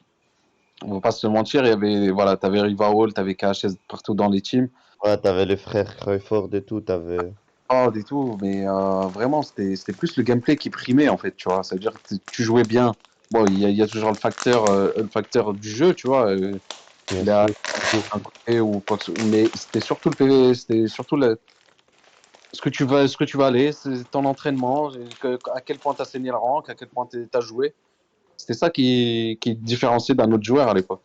on va pas se mentir, il y avait, voilà, t'avais Riva Hall, t'avais KHS partout dans les teams, Ouais, t'avais les frères Crawford et tout, t'avais... Horde et tout, mais vraiment, c'était plus le gameplay qui primait, en fait, tu vois. C'est-à-dire que tu jouais bien. Bon, il y a toujours le facteur du jeu, tu vois. Bien Il a sûr, toujours. un côté ou quoi que ce soit. Mais c'était surtout le PV, c'était surtout ce que tu vas aller, c'est ton entraînement, à quel point tu as saigné le rank, à quel point tu as joué. C'était ça qui différenciait d'un autre joueur à l'époque.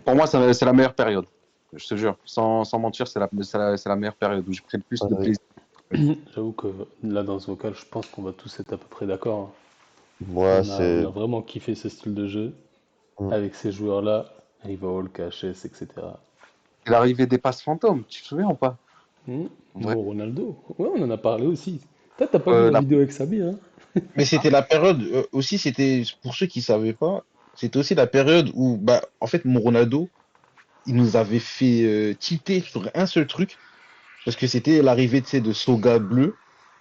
Pour moi, c'est la meilleure période. Je te jure, sans mentir, c'est la meilleure période où j'ai pris le plus de Ouais. plaisir. J'avoue que là, dans ce vocal, je pense qu'on va tous être à peu près d'accord, hein. Moi, On c'est... a vraiment kiffé ce style de jeu Mm. avec ces joueurs-là, Riva Hall, KHS, etc. Et l'arrivée des passes fantômes, tu te souviens ou pas? Hmm. Vrai. Bon, Ronaldo, ouais, on en a parlé aussi. Toi, t'as pas vu Euh, la la- vidéo avec Sabir, hein? Mais c'était la période aussi, c'était pour ceux qui savaient pas, c'était aussi la période où, bah, en fait, mon Ronaldo, il nous avait fait tilter sur un seul truc, parce que c'était l'arrivée, tu sais, de Soga Bleu,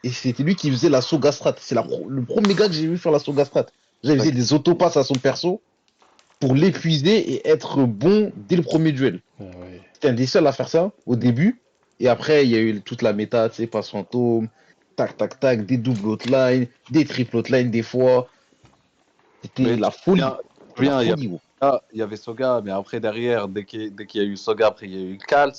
et c'était lui qui faisait la Soga Strat. C'est le premier gars que j'ai vu faire la Soga Strat. Déjà, il faisait des autopasses à son perso pour l'épuiser et être bon dès le premier duel. Ah ouais. C'était un des seuls à faire ça au début, et après, il y a eu toute la méta, tu sais, passe fantôme, tac, tac, tac, des doubles hotlines, des triples hotlines des fois. C'était mais la folie. te C'était la souviens, folie, gros. il y avait Soga, mais après, derrière, dès qu'il y a eu Soga, après, il y a eu Kals,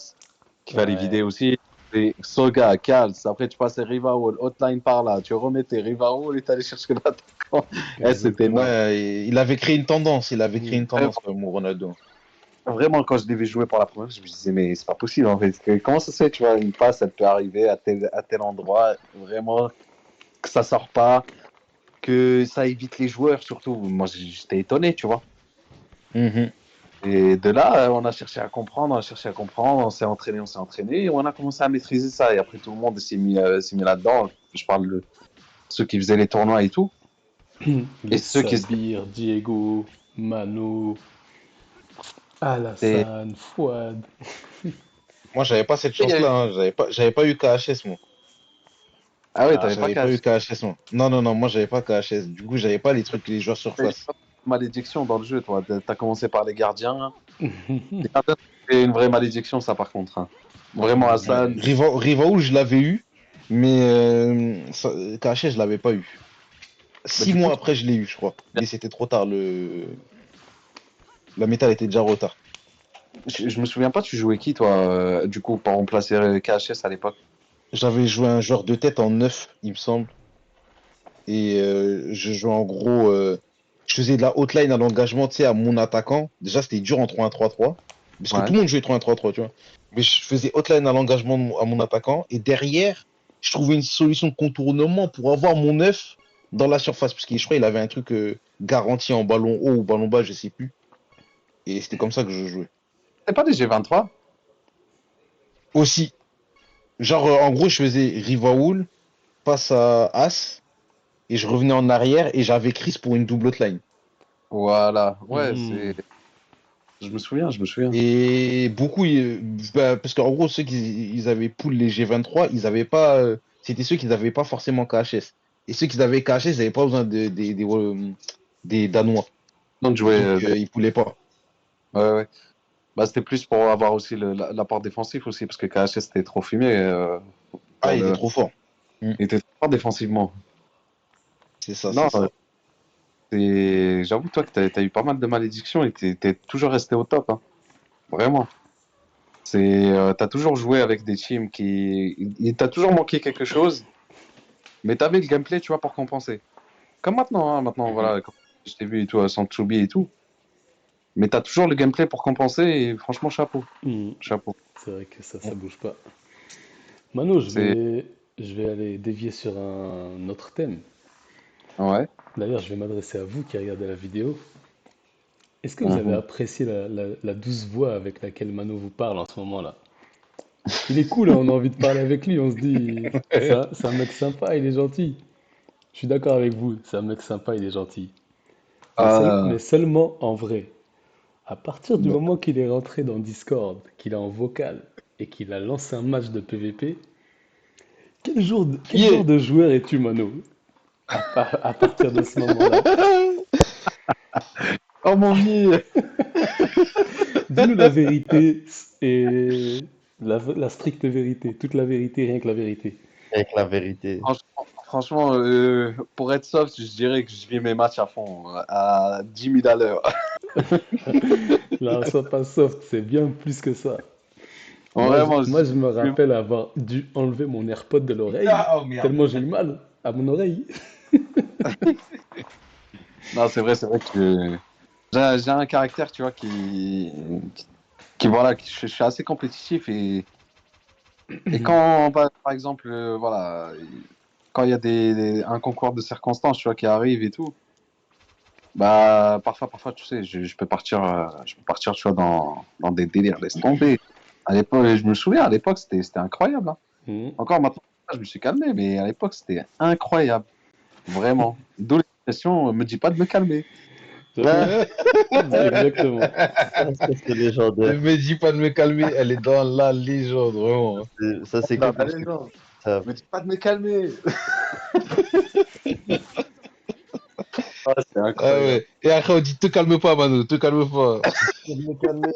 qu'il fallait vider Ouais. aussi. Et Soga, Kals, après, tu passais Riva Hall, Hotline par là, tu remettais Riva Hall et t'allais chercher l'attaquant. Eh, c'était Exactement. énorme. Ouais, et il avait créé une tendance. Il avait créé Hmm. une tendance, mon Ronaldo. Vraiment, quand je devais jouer pour la première fois, je me disais, mais c'est pas possible en fait. Comment ça se fait, tu vois, une passe, elle peut arriver à tel endroit, vraiment, que ça sort pas, que ça évite les joueurs surtout. Moi, j'étais étonné, tu vois. Mhm. Et de là, on a cherché à comprendre, on s'est entraîné, et on a commencé à maîtriser ça. Et après, tout le monde s'est mis là-dedans. Je parle de ceux qui faisaient les tournois et tout. Et Les ceux qui Sabir, Diego, Mano, étaient. Alassane, Fouad. Moi, j'avais pas cette chance-là, hein. J'avais pas eu KHS, moi. Ah ouais, t'avais pas J'avais pas eu cash. KHS, moi. Non, non, non, moi, j'avais pas KHS. Du coup, j'avais pas les trucs, les joueurs surface. Malédiction dans le jeu, toi. T'as commencé par les gardiens. Les gardiens, c'est une vraie malédiction, ça, par contre, hein. Vraiment, Ouais. Hassan. Rivaoul, je l'avais eu, mais KHS, je l'avais pas eu. Bah, Six du coup, mois après, je l'ai eu, je crois. Mais c'était trop tard. La méta elle était déjà en retard. je me souviens pas, tu jouais qui, toi, du coup, pour remplacer KHS à l'époque? J'avais joué un joueur de tête en 9, il me semble. Et je jouais en gros. Je faisais de la hotline à l'engagement, tu sais, à mon attaquant. Déjà, c'était dur en 3-1-3-3. Parce que tout Ouais. le monde jouait 3-1-3-3, tu vois. Mais je faisais hotline à l'engagement à mon attaquant. Et derrière, je trouvais une solution de contournement pour avoir mon 9 dans la surface. Parce que je crois qu'il avait un truc garanti en ballon haut ou ballon bas, je sais plus. Et c'était comme ça que je jouais. C'est pas des G23? Aussi, genre, en gros, je faisais Rivaoul, passe à As, et je revenais en arrière et j'avais Chris pour une double hotline. Voilà. Ouais, Hmm. je me souviens. Et beaucoup, bah, parce qu'en gros, ceux qui ils avaient pool les G23, ils avaient pas, c'était ceux qui n'avaient pas forcément KHS. Et ceux qui avaient KHS, ils n'avaient pas besoin des Danois. Donc, jouer. Donc, ils poulaient pas. Ouais, ouais. Bah, c'était plus pour avoir aussi l'apport défensif aussi, parce que KHS était trop fumé. Ah, Pour il était le... trop fort. Mm. Il était trop fort défensivement. C'est ça, c'est Non, ça. j'avoue, toi, que t'as eu pas mal de malédictions et t'es toujours resté au top, hein. Vraiment. T'as toujours joué avec des teams t'as toujours manqué quelque chose, mais t'avais le gameplay, tu vois, pour compenser. Comme maintenant, hein, maintenant, voilà, quand je t'ai vu et tout, à Santoubi et tout. Mais t'as toujours le gameplay pour compenser et franchement, chapeau. Hmm. Chapeau. C'est vrai que ça bouge pas. Mano, C'est. je vais aller dévier sur un autre thème. Ouais. D'ailleurs, je vais m'adresser à vous qui regardez la vidéo. Est-ce que vous avez Mhm. apprécié la douce voix avec laquelle Mano vous parle en ce moment-là? Il est cool, hein, on a envie de parler avec lui, on se dit, c'est un mec sympa, il est gentil. Je suis d'accord avec vous, c'est un mec sympa, il est gentil. Mais Ah, seulement en vrai. À partir du bah, moment qu'il est rentré dans Discord, qu'il est en vocal et qu'il a lancé un match de PvP, quel genre yeah. de joueur es-tu, Mano? À partir de ce moment-là. Oh mon vieux. Dis-nous la vérité et la stricte vérité, toute la vérité, rien que la vérité. Avec la vérité. Franchement, pour être soft, je dirais que je vis mes matchs à fond, à 10 000 à l'heure. Là, sois pas soft, c'est bien plus que ça. Vraiment, Moi, je me rappelle avoir dû enlever mon AirPod de l'oreille, Ah, oh merde. tellement j'ai eu mal à mon oreille. non, c'est vrai que j'ai un caractère, tu vois, voilà, je suis assez compétitif et quand, par exemple, voilà, quand il y a un concours de circonstances, tu vois, qui arrive et tout, bah, parfois, tu sais, je peux partir, tu vois, dans des délires, laisse tomber. À l'époque, je me souviens, à l'époque, c'était incroyable, hein. Hmm. Encore maintenant, je me suis calmé, mais à l'époque, c'était incroyable, vraiment. D'où l'expression, me dis pas de me calmer. Ah, Exactement. ça, c'est Ne légendaire. me dis pas de me calmer, elle est dans la légende, vraiment. Ça, c'est Non, cool. allez, non, Ça. me dis pas de me calmer. Ah, c'est Ah incroyable. ouais. Et après, on dit, te calme pas, Manu, te calme pas. Je me calmer.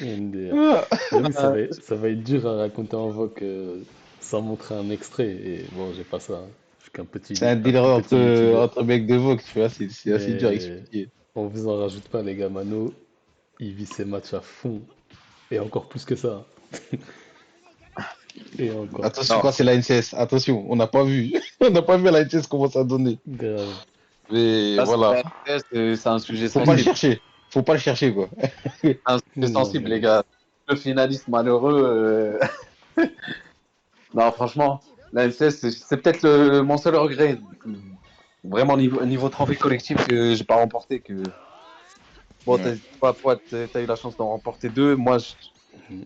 MDR. Ah, J'avoue, ça va être dur à raconter en voc sans montrer un extrait. Et bon, j'ai pas ça, hein. Je suis c'est un un délire tout petit youtubeur. entre mecs de Vogue, tu vois, c'est assez dur à Mais expliquer. on vous en rajoute pas, les gars. Mano, il vit ses matchs à fond. Et encore plus que ça. Et encore Attention Non, quand c'est la NCS, attention, on n'a pas vu. On n'a pas vu la NCS comment ça donner. grave. Mais là, voilà, c'est un sujet faut pas le sensible. chercher. Faut pas le chercher, quoi. Un sujet Non, sensible, les mais gars. Le finaliste malheureux. Non, franchement, la LCS, c'est peut-être mon seul regret. Vraiment, niveau trophée collectif que j'ai pas remporté. Bon, Ouais. toi, t'as eu la chance d'en remporter deux. Moi,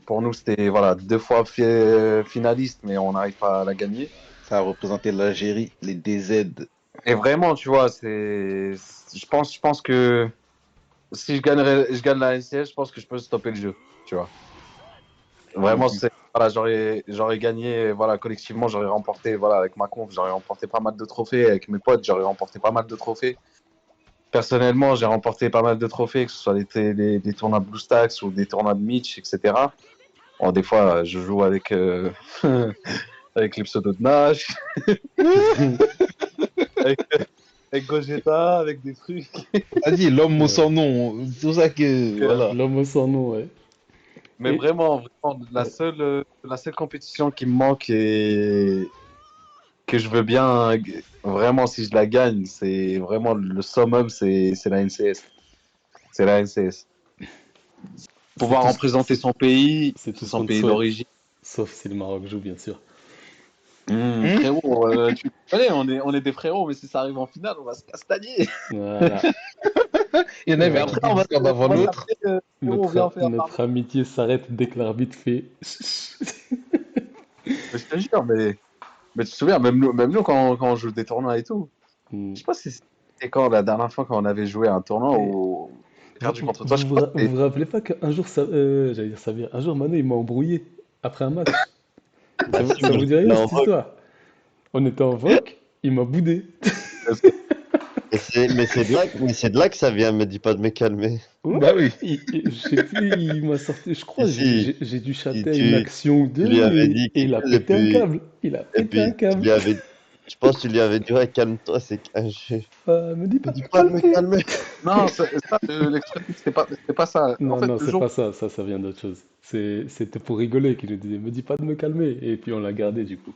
pour nous, c'était voilà, deux fois finaliste, mais on n'arrive pas à la gagner. Ça a représenté l'Algérie, les DZ. Et vraiment, tu vois, je pense que si je gagne la LCS, je pense que je peux stopper le jeu, tu vois. Vraiment, Mhm. voilà, j'aurais gagné, voilà, collectivement, j'aurais remporté, voilà, avec ma conf, j'aurais remporté pas mal de trophées, avec mes potes, j'aurais remporté pas mal de trophées. Personnellement, j'ai remporté pas mal de trophées, que ce soit des tournois BlueStacks ou des tournois de Mitch, etc. Bon, des fois, je joue avec, avec les pseudos de Nash, avec, avec Gogeta, avec des trucs. Vas-y, l'homme ouais. sans nom. C'est pour ça que, voilà. L'homme sans nom, ouais. Mais Et vraiment, ouais. la seule compétition qui me manque et que je veux bien, vraiment, si je la gagne, c'est vraiment le summum, c'est la NCS. C'est la NCS. C'est Pouvoir tout, représenter c'est tout ce son qu'on te pays souhaite. d'origine. Sauf si le Maroc joue, bien sûr. Hmm. Frérot, tu connais, on est des frérots, mais si ça arrive en finale, on va se castagner. Voilà. Il y en a Mais même qui Voilà. après, dit Discord avant on va l'autre. s'appeler, frérot, viens, on fait un Notre barbecue. amitié s'arrête dès que l'arbitre fait. Mais je te jure, mais tu te souviens, même nous quand on joue des tournois et tout, Hmm. je sais pas si c'était quand la dernière fois quand on avait joué à un tournoi Et où j'ai vous, perdu contre toi, je sais pas si vous vous rappelez pas qu'un jour, j'allais dire Samir, un jour Mano il m'a embrouillé après un match. Bah, si, Ça mais vous dit rien là, en cette vrai. histoire? On était en voc, il m'a boudé. c'était. Mais c'est de là que ça vient, me dis pas de me calmer. Ouais, Bah oui. je sais plus, il m'a sorti, je crois, Ici, j'ai dû si chatter à une action ou tu lui deux avais dit et il quelque a chose, pété un câble. Il a et pété un puis câble. Je pense que tu lui avais dit, ouais, calme-toi, c'est qu'un jeu. Me dis Il pas de dit te pas de me calmer. calmer. Non, l'expression, c'était pas ça. En Non, fait, non, le c'est jour. pas ça. Ça vient d'autre chose. C'était pour rigoler qu'il nous disait, me dis pas de me calmer. Et puis on l'a gardé du coup.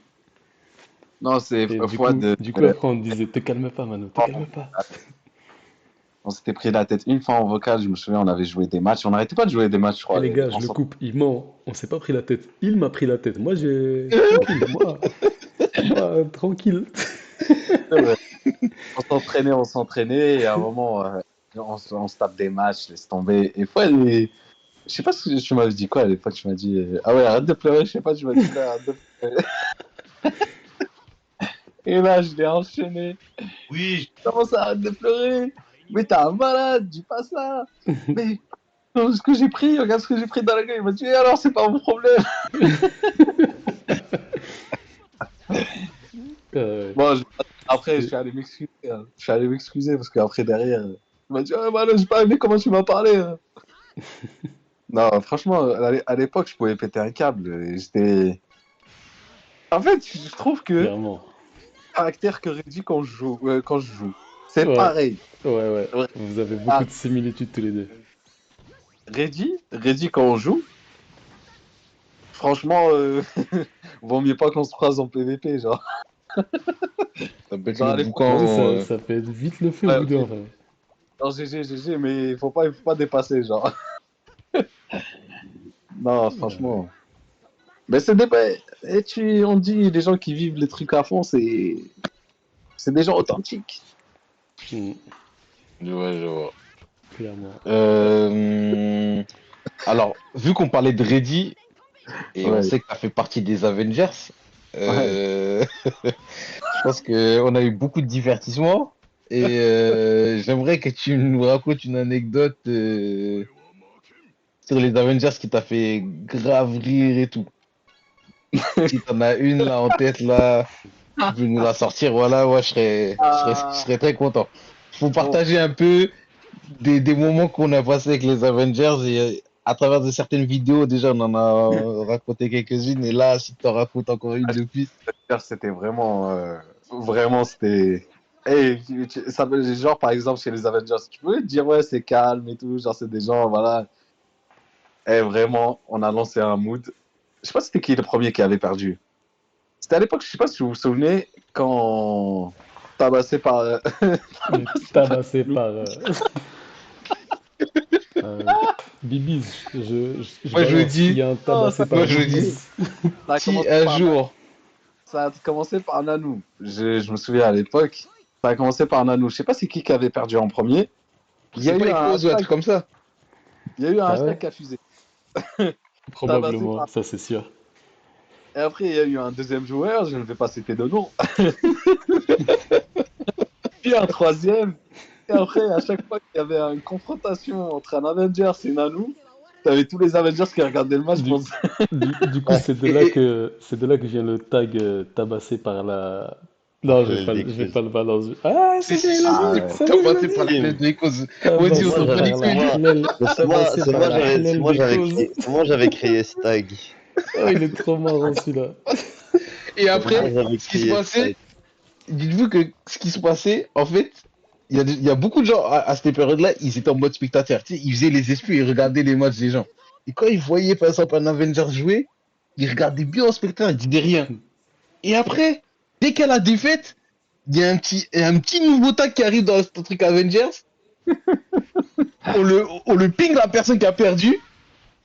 Non, c'est Et du Fouad. coup, du coup après on disait, te calme pas, Mano, te calme pas. On s'était pris la tête une fois en vocal, je me souviens, on avait joué des matchs. On n'arrêtait pas de jouer des matchs, je Eh crois. les gars, je le Ensemble. coupe, il ment. On s'est pas pris la tête. Il m'a pris la tête. Moi, j'ai. Tranquille, moi, tranquille. On s'entraînait, et à un moment, on se tape des matchs, laisse tomber. Et Fouad, je sais pas ce que tu m'avais dit quoi à l'époque, tu m'as dit, ah ouais, arrête de pleurer, je sais pas, tu m'as dit quoi, arrête de pleurer. Et là, je l'ai enchaîné. Oui, comment ça, arrête de pleurer? Mais t'es un malade, dis pas ça. Mais ce que j'ai pris, regarde ce que j'ai pris dans la gueule. Il m'a dit, et alors, c'est pas mon problème. Bon, après, je suis allé m'excuser. Hein. Je suis allé m'excuser parce qu'après, derrière, il m'a dit, ah, bah, là, j'ai pas aimé comment tu m'as parlé. Hein. Non, franchement, à l'époque, je pouvais péter un câble. Et j'étais. En fait, je trouve que le Clairement. caractère que Reggie quand je joue, c'est Ouais, pareil. ouais. Ouais. Vous avez beaucoup Ah, de similitudes tous les deux. Reggie, quand on joue, franchement, vaut mieux pas qu'on se croise en PVP, genre. Ça peut être Genre, le à l'époque, Oui, boucan. ça fait vite le feu au ouais, bout d'un ok. vrai. Non, GG, mais il faut pas dépasser, genre. Non, franchement. Mais c'est des. On dit, les gens qui vivent les trucs à fond, c'est des gens authentiques. Je vois, je vois. Clairement. Alors, vu qu'on parlait de Reddy, et on Ouais, sait que tu as fait partie des Avengers, ouais. je pense qu'on a eu beaucoup de divertissement. Et j'aimerais que tu nous racontes une anecdote sur les Avengers qui t'a fait grave rire et tout. Si t'en as une là en tête, là, tu peux nous la sortir, voilà, moi je serais très content. Faut Bon, partager un peu des moments qu'on a passés avec les Avengers et à travers de certaines vidéos, déjà on en a raconté quelques-unes et là, si tu en racontes encore une de plus. c'était vraiment. Vraiment, c'était. Hey, genre, par exemple, chez les Avengers, tu peux dire, ouais, c'est calme et tout. Genre, c'est des gens, voilà. Et vraiment, on a lancé un mood. Je sais pas c'était qui le premier qui avait perdu. C'était à l'époque, je sais pas si vous vous souvenez, quand tabassé par. Tabassé par euh, Bibis. Je Moi je balance. Il dis, y a un Non, tabassé par Bibis. ça a si commencé un par, jour, ça a commencé par Nanou. Je me souviens à l'époque, ça a commencé par Nanou. Je sais pas c'est qui avait perdu en premier. Il y c'est a pas eu un Echoes ou un hashtag, truc comme ça. il y a eu un Ah hashtag ouais? qui a fusé. Tabassé Probablement, par. ça c'est sûr. Et après, il y a eu un deuxième joueur, je ne vais pas citer de nom. Puis un troisième. Et après, à chaque fois qu'il y avait une confrontation entre un Avengers et Nanou, t'avais tous les Avengers qui regardaient le match Du, pour. du coup, Ouais. c'est de là que vient le tag tabassé par la. Non, je vais pas L'écluse. le balancer. Ah, Si, c'est si, bien, il si, a si, dit. Ah c'est ouais. C'est bon, t'as il a passé par dit. la Si, lettre de cause. Vas-y, c'est on moi s'en Tabassé bat j'avais les par c'est couilles. la moi halal. Tabassé c'est par moi la halal des causes. j'avais créé ce tag. Oh, il est trop marrant celui-là. Et C'est moi après, j'avais ce qui se créé ce tag. passait, dites-vous que ce qui se passait, en fait, il y a beaucoup de gens à cette période-là, ils étaient en mode spectateur. Tu sais, ils faisaient les espions, ils regardaient les matchs des gens. Et quand ils voyaient, par exemple, un Avenger jouer, ils regardaient bien en spectateur, ils disaient rien. Et après, dès qu'il y a la défaite, il y a un petit nouveau tag qui arrive dans ce truc Avengers. On le ping la personne qui a perdu.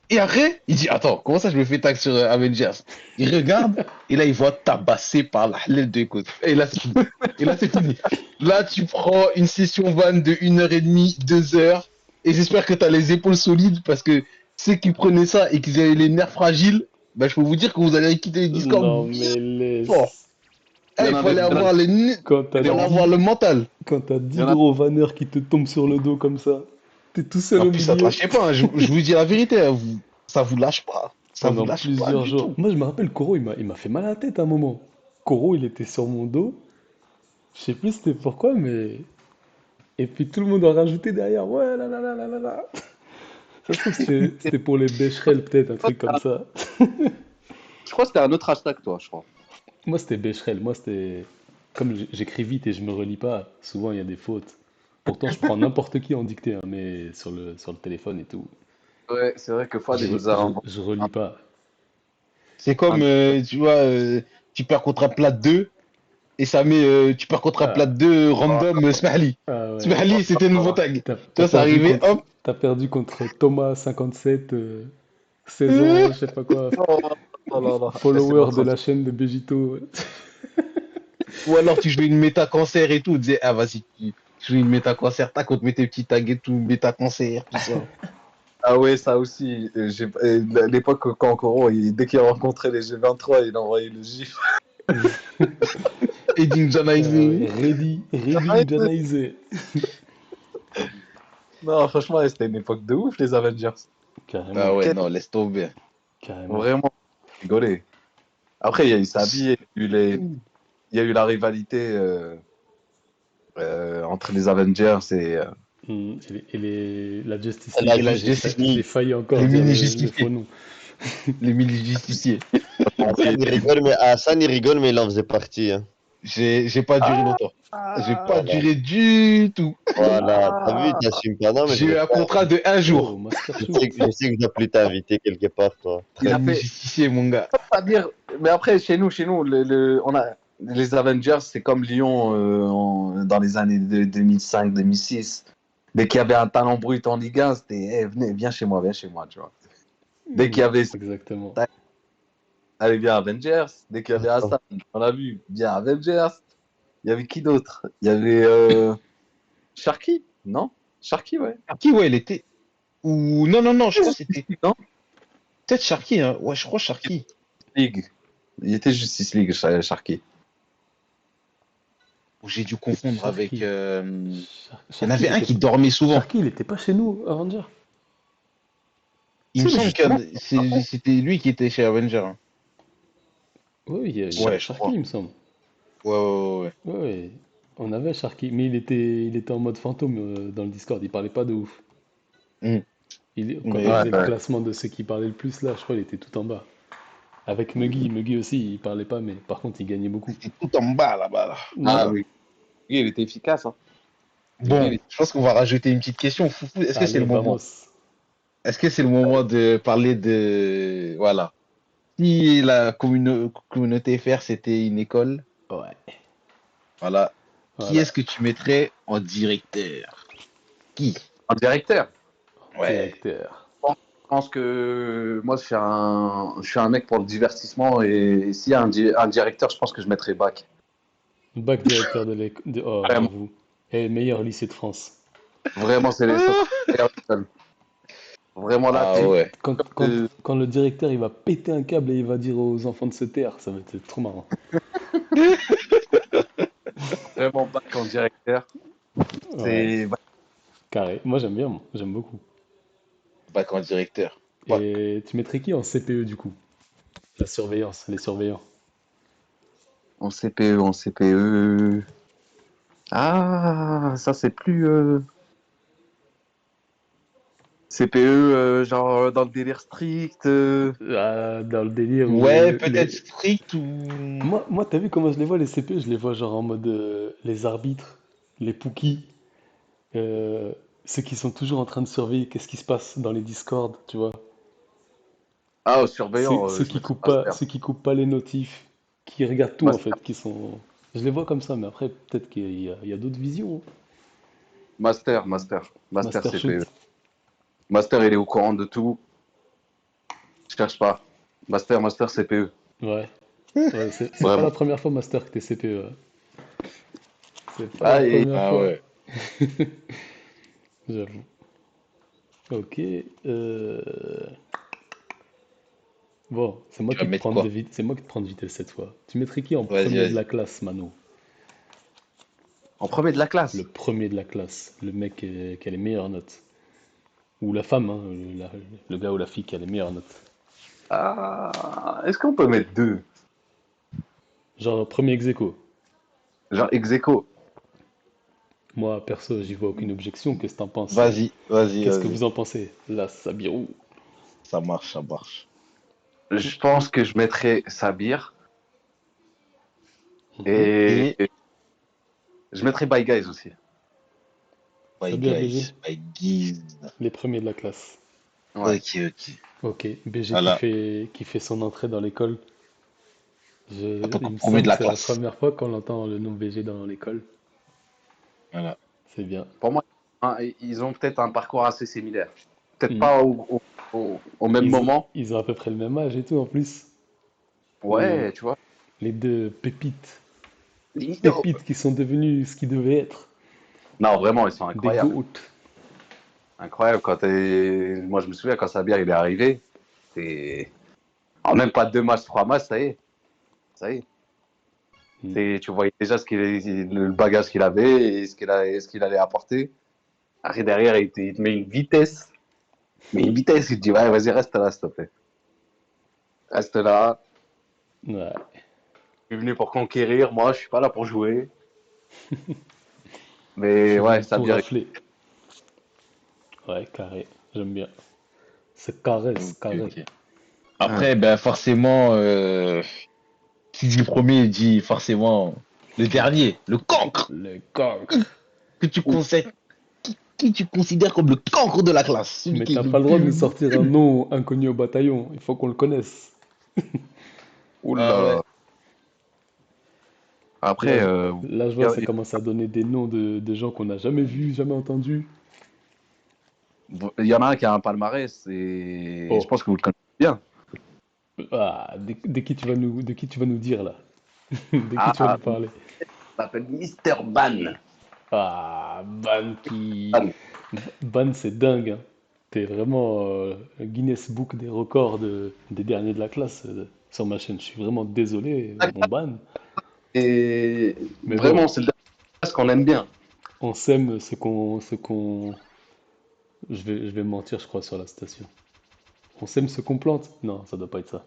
Et après, il dit, attends, comment ça je me fais tag sur Avengers? Il regarde, et là, il voit tabasser par la halal de côte. Et là, c'est fini. Et là, c'est fini. Là, tu prends une session van de 1h30, 2 heures, et j'espère que tu as les épaules solides, parce que ceux qui prenaient ça et qui avaient les nerfs fragiles, bah, je peux vous dire que vous allez quitter le Discord Non, bien mais fort. laisse. Ah, Quand t'as fallait avoir 10, le mental. quand t'as Il y 10 en a, gros vanneurs qui te tombent sur le dos comme ça, t'es tout seul En au plus, ça te milieu lâchait pas, hein. Je vous dis la vérité, hein, ça vous lâche pas. Ça vous pendant lâche pas plusieurs du jours. tout. Moi, je me rappelle, Koro, il m'a fait mal à la tête à un moment. Koro, il était sur mon dos. Je sais plus c'était pourquoi, mais. Et puis tout le monde en rajoutait derrière. Ouais, là, là, là, là, là, là. Ça se trouve, c'était pour les Becherel, peut-être, un truc comme ça. je crois que c'était un autre hashtag, toi, je crois. Moi, c'était Becherel. Moi, c'était. comme j'écris vite et je me relis pas, souvent il y a des fautes. Pourtant, je prends n'importe qui en dictée, hein, mais sur le téléphone et tout, Ouais, c'est vrai que Fouad, je, il re- nous a je, inventé je relis pas. C'est comme, un- tu vois, tu perds contre un plat 2 et ça met, tu perds contre un plat Ah, 2 random, Smahli. ah ouais. Smahli, c'était le nouveau Voilà. tag. Tu T'as vois, ça perdu arrivait, contre, hop. t'as perdu contre Thomas 57, 16 ans, je sais pas quoi, Oh là là, c'est follower de notre la chaîne de Begito. Ou alors tu jouais une méta cancer et tout. Tu disais, ah vas-y, tu jouais une méta cancer, tac, on te met tes petits tags et tout, méta cancer, tout ça. Ah ouais, ça aussi. L'époque quand Coro, dès qu'il a rencontré les G23, il a envoyé le gif. Edding Ouais, Janizing. ready, Janaïsé. Non, franchement, ouais, c'était une époque de ouf, les Avengers. Ah Carrément, ouais, Quel- non, laisse tomber. carrément. Vraiment, rigolé. Après, il y a eu Sabi, il y a eu la rivalité entre les Avengers La Justice La League, Et la Justice Justice j'ai League. failli encore les dire le faux mini-justiciers. nom. Les mini-justiciers. Hassan, il rigole, mais il en faisait partie. Hein. J'ai pas duré longtemps. J'ai pas Voilà. duré du tout. Voilà. T'as vu, t'assumes pas. Non, mais J'ai eu un contrat de un Oh, jour. Master je Shoot. je sais que je dois plus t'inviter quelque part, toi. il Les a fait, mini-justiciers, mon gars. pas dire, mais après, chez nous on a, les Avengers, c'est comme Lyon dans les années 2005-2006. Dès qu'il y avait un talent brut en Ligue 1, c'était eh, venez, viens chez moi, tu vois. Dès qu'il y avait Exactement. allez, viens Avengers, dès qu'il y avait Hassan, on a vu, viens Avengers. Il y avait qui d'autre? Il y avait Sharky, non? Sharky, ouais. Sharky, ouais, il était. Ou non, non, non, je crois que c'était Non? peut-être Sharky, hein. Ouais, je crois Sharky. League. Il était Justice League, Sharky. Ou j'ai dû confondre avec. Sharky. Il y en Sharky, avait il un était... qui dormait souvent. Sharky, il était pas chez nous, Avenger. Il me Si, mais semble que justement, c'était lui qui était chez Avenger, hein. Oui, il y avait Ouais, je Sharky, crois. il me semble. Ouais, ouais, ouais. Ouais, ouais. On avait Sharky, mais il était en mode fantôme dans le Discord, il parlait pas de ouf. Ouais. Quand Mais on ouais, faisait le ouais. classement de ceux qui parlaient le plus, là, je crois qu'il était tout en bas. Avec Muggy aussi, il parlait pas, mais par contre, il gagnait beaucoup. c'était tout en bas là-bas, là. Ah Ouais. oui. Il était efficace. Hein. Bon, je pense qu'on va rajouter une petite question. Foufou, est-ce que c'est Allez, le moment? vamos. Est-ce que c'est le moment de parler de... Voilà. Si la communauté FR, c'était une école, Ouais, voilà. Qui voilà. est-ce que tu mettrais en directeur? Qui? Un directeur. Ouais. Directeur. Je pense que moi, je suis un mec pour le divertissement et s'il y a un directeur, je pense que je mettrais Bach. Bac directeur de l'école. Oh, Vraiment, j'avoue. Et meilleur lycée de France. vraiment ça serait la meilleure école. Vraiment là, Ah t'es ouais. Quand le directeur il va péter un câble et il va dire aux enfants de se taire, ça va être trop marrant. vraiment Bach en directeur. Ouais, C'est carré. Moi j'aime bien, moi. J'aime beaucoup. Bac en directeur. Bac. Et tu mettrais qui en CPE du coup? La surveillance, les surveillants. en CPE, en CPE. Ah, ça c'est plus CPE, genre dans le délire strict. Ah, dans le délire Ouais, où peut-être strict ou... Moi, t'as vu comment je les vois les CPE? Je les vois genre en mode les arbitres, les pookies, euh, ceux qui sont toujours en train de surveiller qu'est-ce qui se passe dans les Discord, tu vois. Ah, au surveillant, Ceux je qui mettrais coupent pas, Master. ceux qui coupent pas les notifs, qui regardent tout en Master, fait, qui sont. Je les vois comme ça, mais après peut-être qu'il y a d'autres visions, hein. Master Master CPE. shoot, Master, il est au courant de tout. Je cherche pas. Master CPE. ouais. Ouais, c'est pas la Vraiment. première fois Master que t'es CPE, hein. C'est pas la Ah, et première Ah fois, ouais. j'avoue. Ok. Bon, Tu vas mettre quoi? c'est moi qui te prends de vitesse cette fois. Tu mettrais qui en Vas-y, premier de la vas-y. classe, Mano? en premier de la Le classe. premier de la classe, le mec qui a les meilleures notes. Ou la femme, hein, le gars ou la fille qui a les meilleures notes. Ah, est-ce qu'on peut mettre deux? Genre, premier ex aequo. Genre ex aequo. Moi, perso, j'y vois aucune objection. Qu'est-ce que t'en penses? Vas-y, vas-y, Qu'est-ce que vas-y. vous en pensez? Là, Sabirou. Ça marche, ça marche. Je pense que je mettrais Sabir. Mhm. Et Et... Je mettrais By Guys aussi. Ça By bien, guys, BG? by guys. Les premiers de la classe. Ouais. Ok. Ok, BG Voilà. qui fait son entrée dans l'école. En tant que Il me premier de semble que la c'est la classe. première fois qu'on entend le nom BG dans l'école. Voilà. C'est bien. Pour moi, hein, ils ont peut-être un parcours assez similaire. Peut-être Mm. pas au même moment. Ils ont à peu près le même âge et tout en plus. Ouais, tu vois. Les deux pépites. Yo. Pépites qui sont devenues ce qu'ils devaient être. Non, vraiment, ils sont Des incroyables. goats. Incroyable. Moi, je me souviens quand Sabir il est arrivé. C'est en même pas 2 matchs, 3 matchs, ça y est. Ça y est. Tu voyais déjà le bagage qu'il avait et ce qu'il allait apporter. Après, derrière, il te met une vitesse. Mais une vitesse, il te dit, ouais, vas-y, reste là, s'il te plaît. Reste là. Ouais. Je suis venu pour conquérir. Moi, je suis pas là pour jouer. Je Mais suis ouais, venu ça pour bien. rafler. Ouais, carré. J'aime bien. C'est carré, c'est Ok, carré. ok. Après, ben forcément, qui dit premier dit forcément le dernier, le cancre Le cancre. que tu conseilles, qui tu considères comme le cancre de la classe, celui Mais qui est t'as le pas le droit de nous plus sortir un nom inconnu au bataillon. Il faut qu'on le connaisse. Ouh là Ah ouais. là. Là, Après, là, je vois, ça commence à donner des noms de gens qu'on n'a jamais vus, jamais entendus. il y en a un qui a un palmarès et je Oh, pense que vous le connaissez bien. ah, de qui tu vas nous dire là? De qui tu vas Ah, nous parler? il s'appelle Mister Ban. Ah, Ban qui... Ban. Ban, c'est dingue, hein. T'es vraiment Guinness Book des records des derniers de la classe sur ma chaîne. Je suis vraiment désolé, mon Ban. Et Mais bon, vraiment, c'est le dernier qu'on aime bien. on sème ce qu'on... je vais mentir, je crois, sur la station. On sème ce qu'on plante? Non, ça doit pas être ça.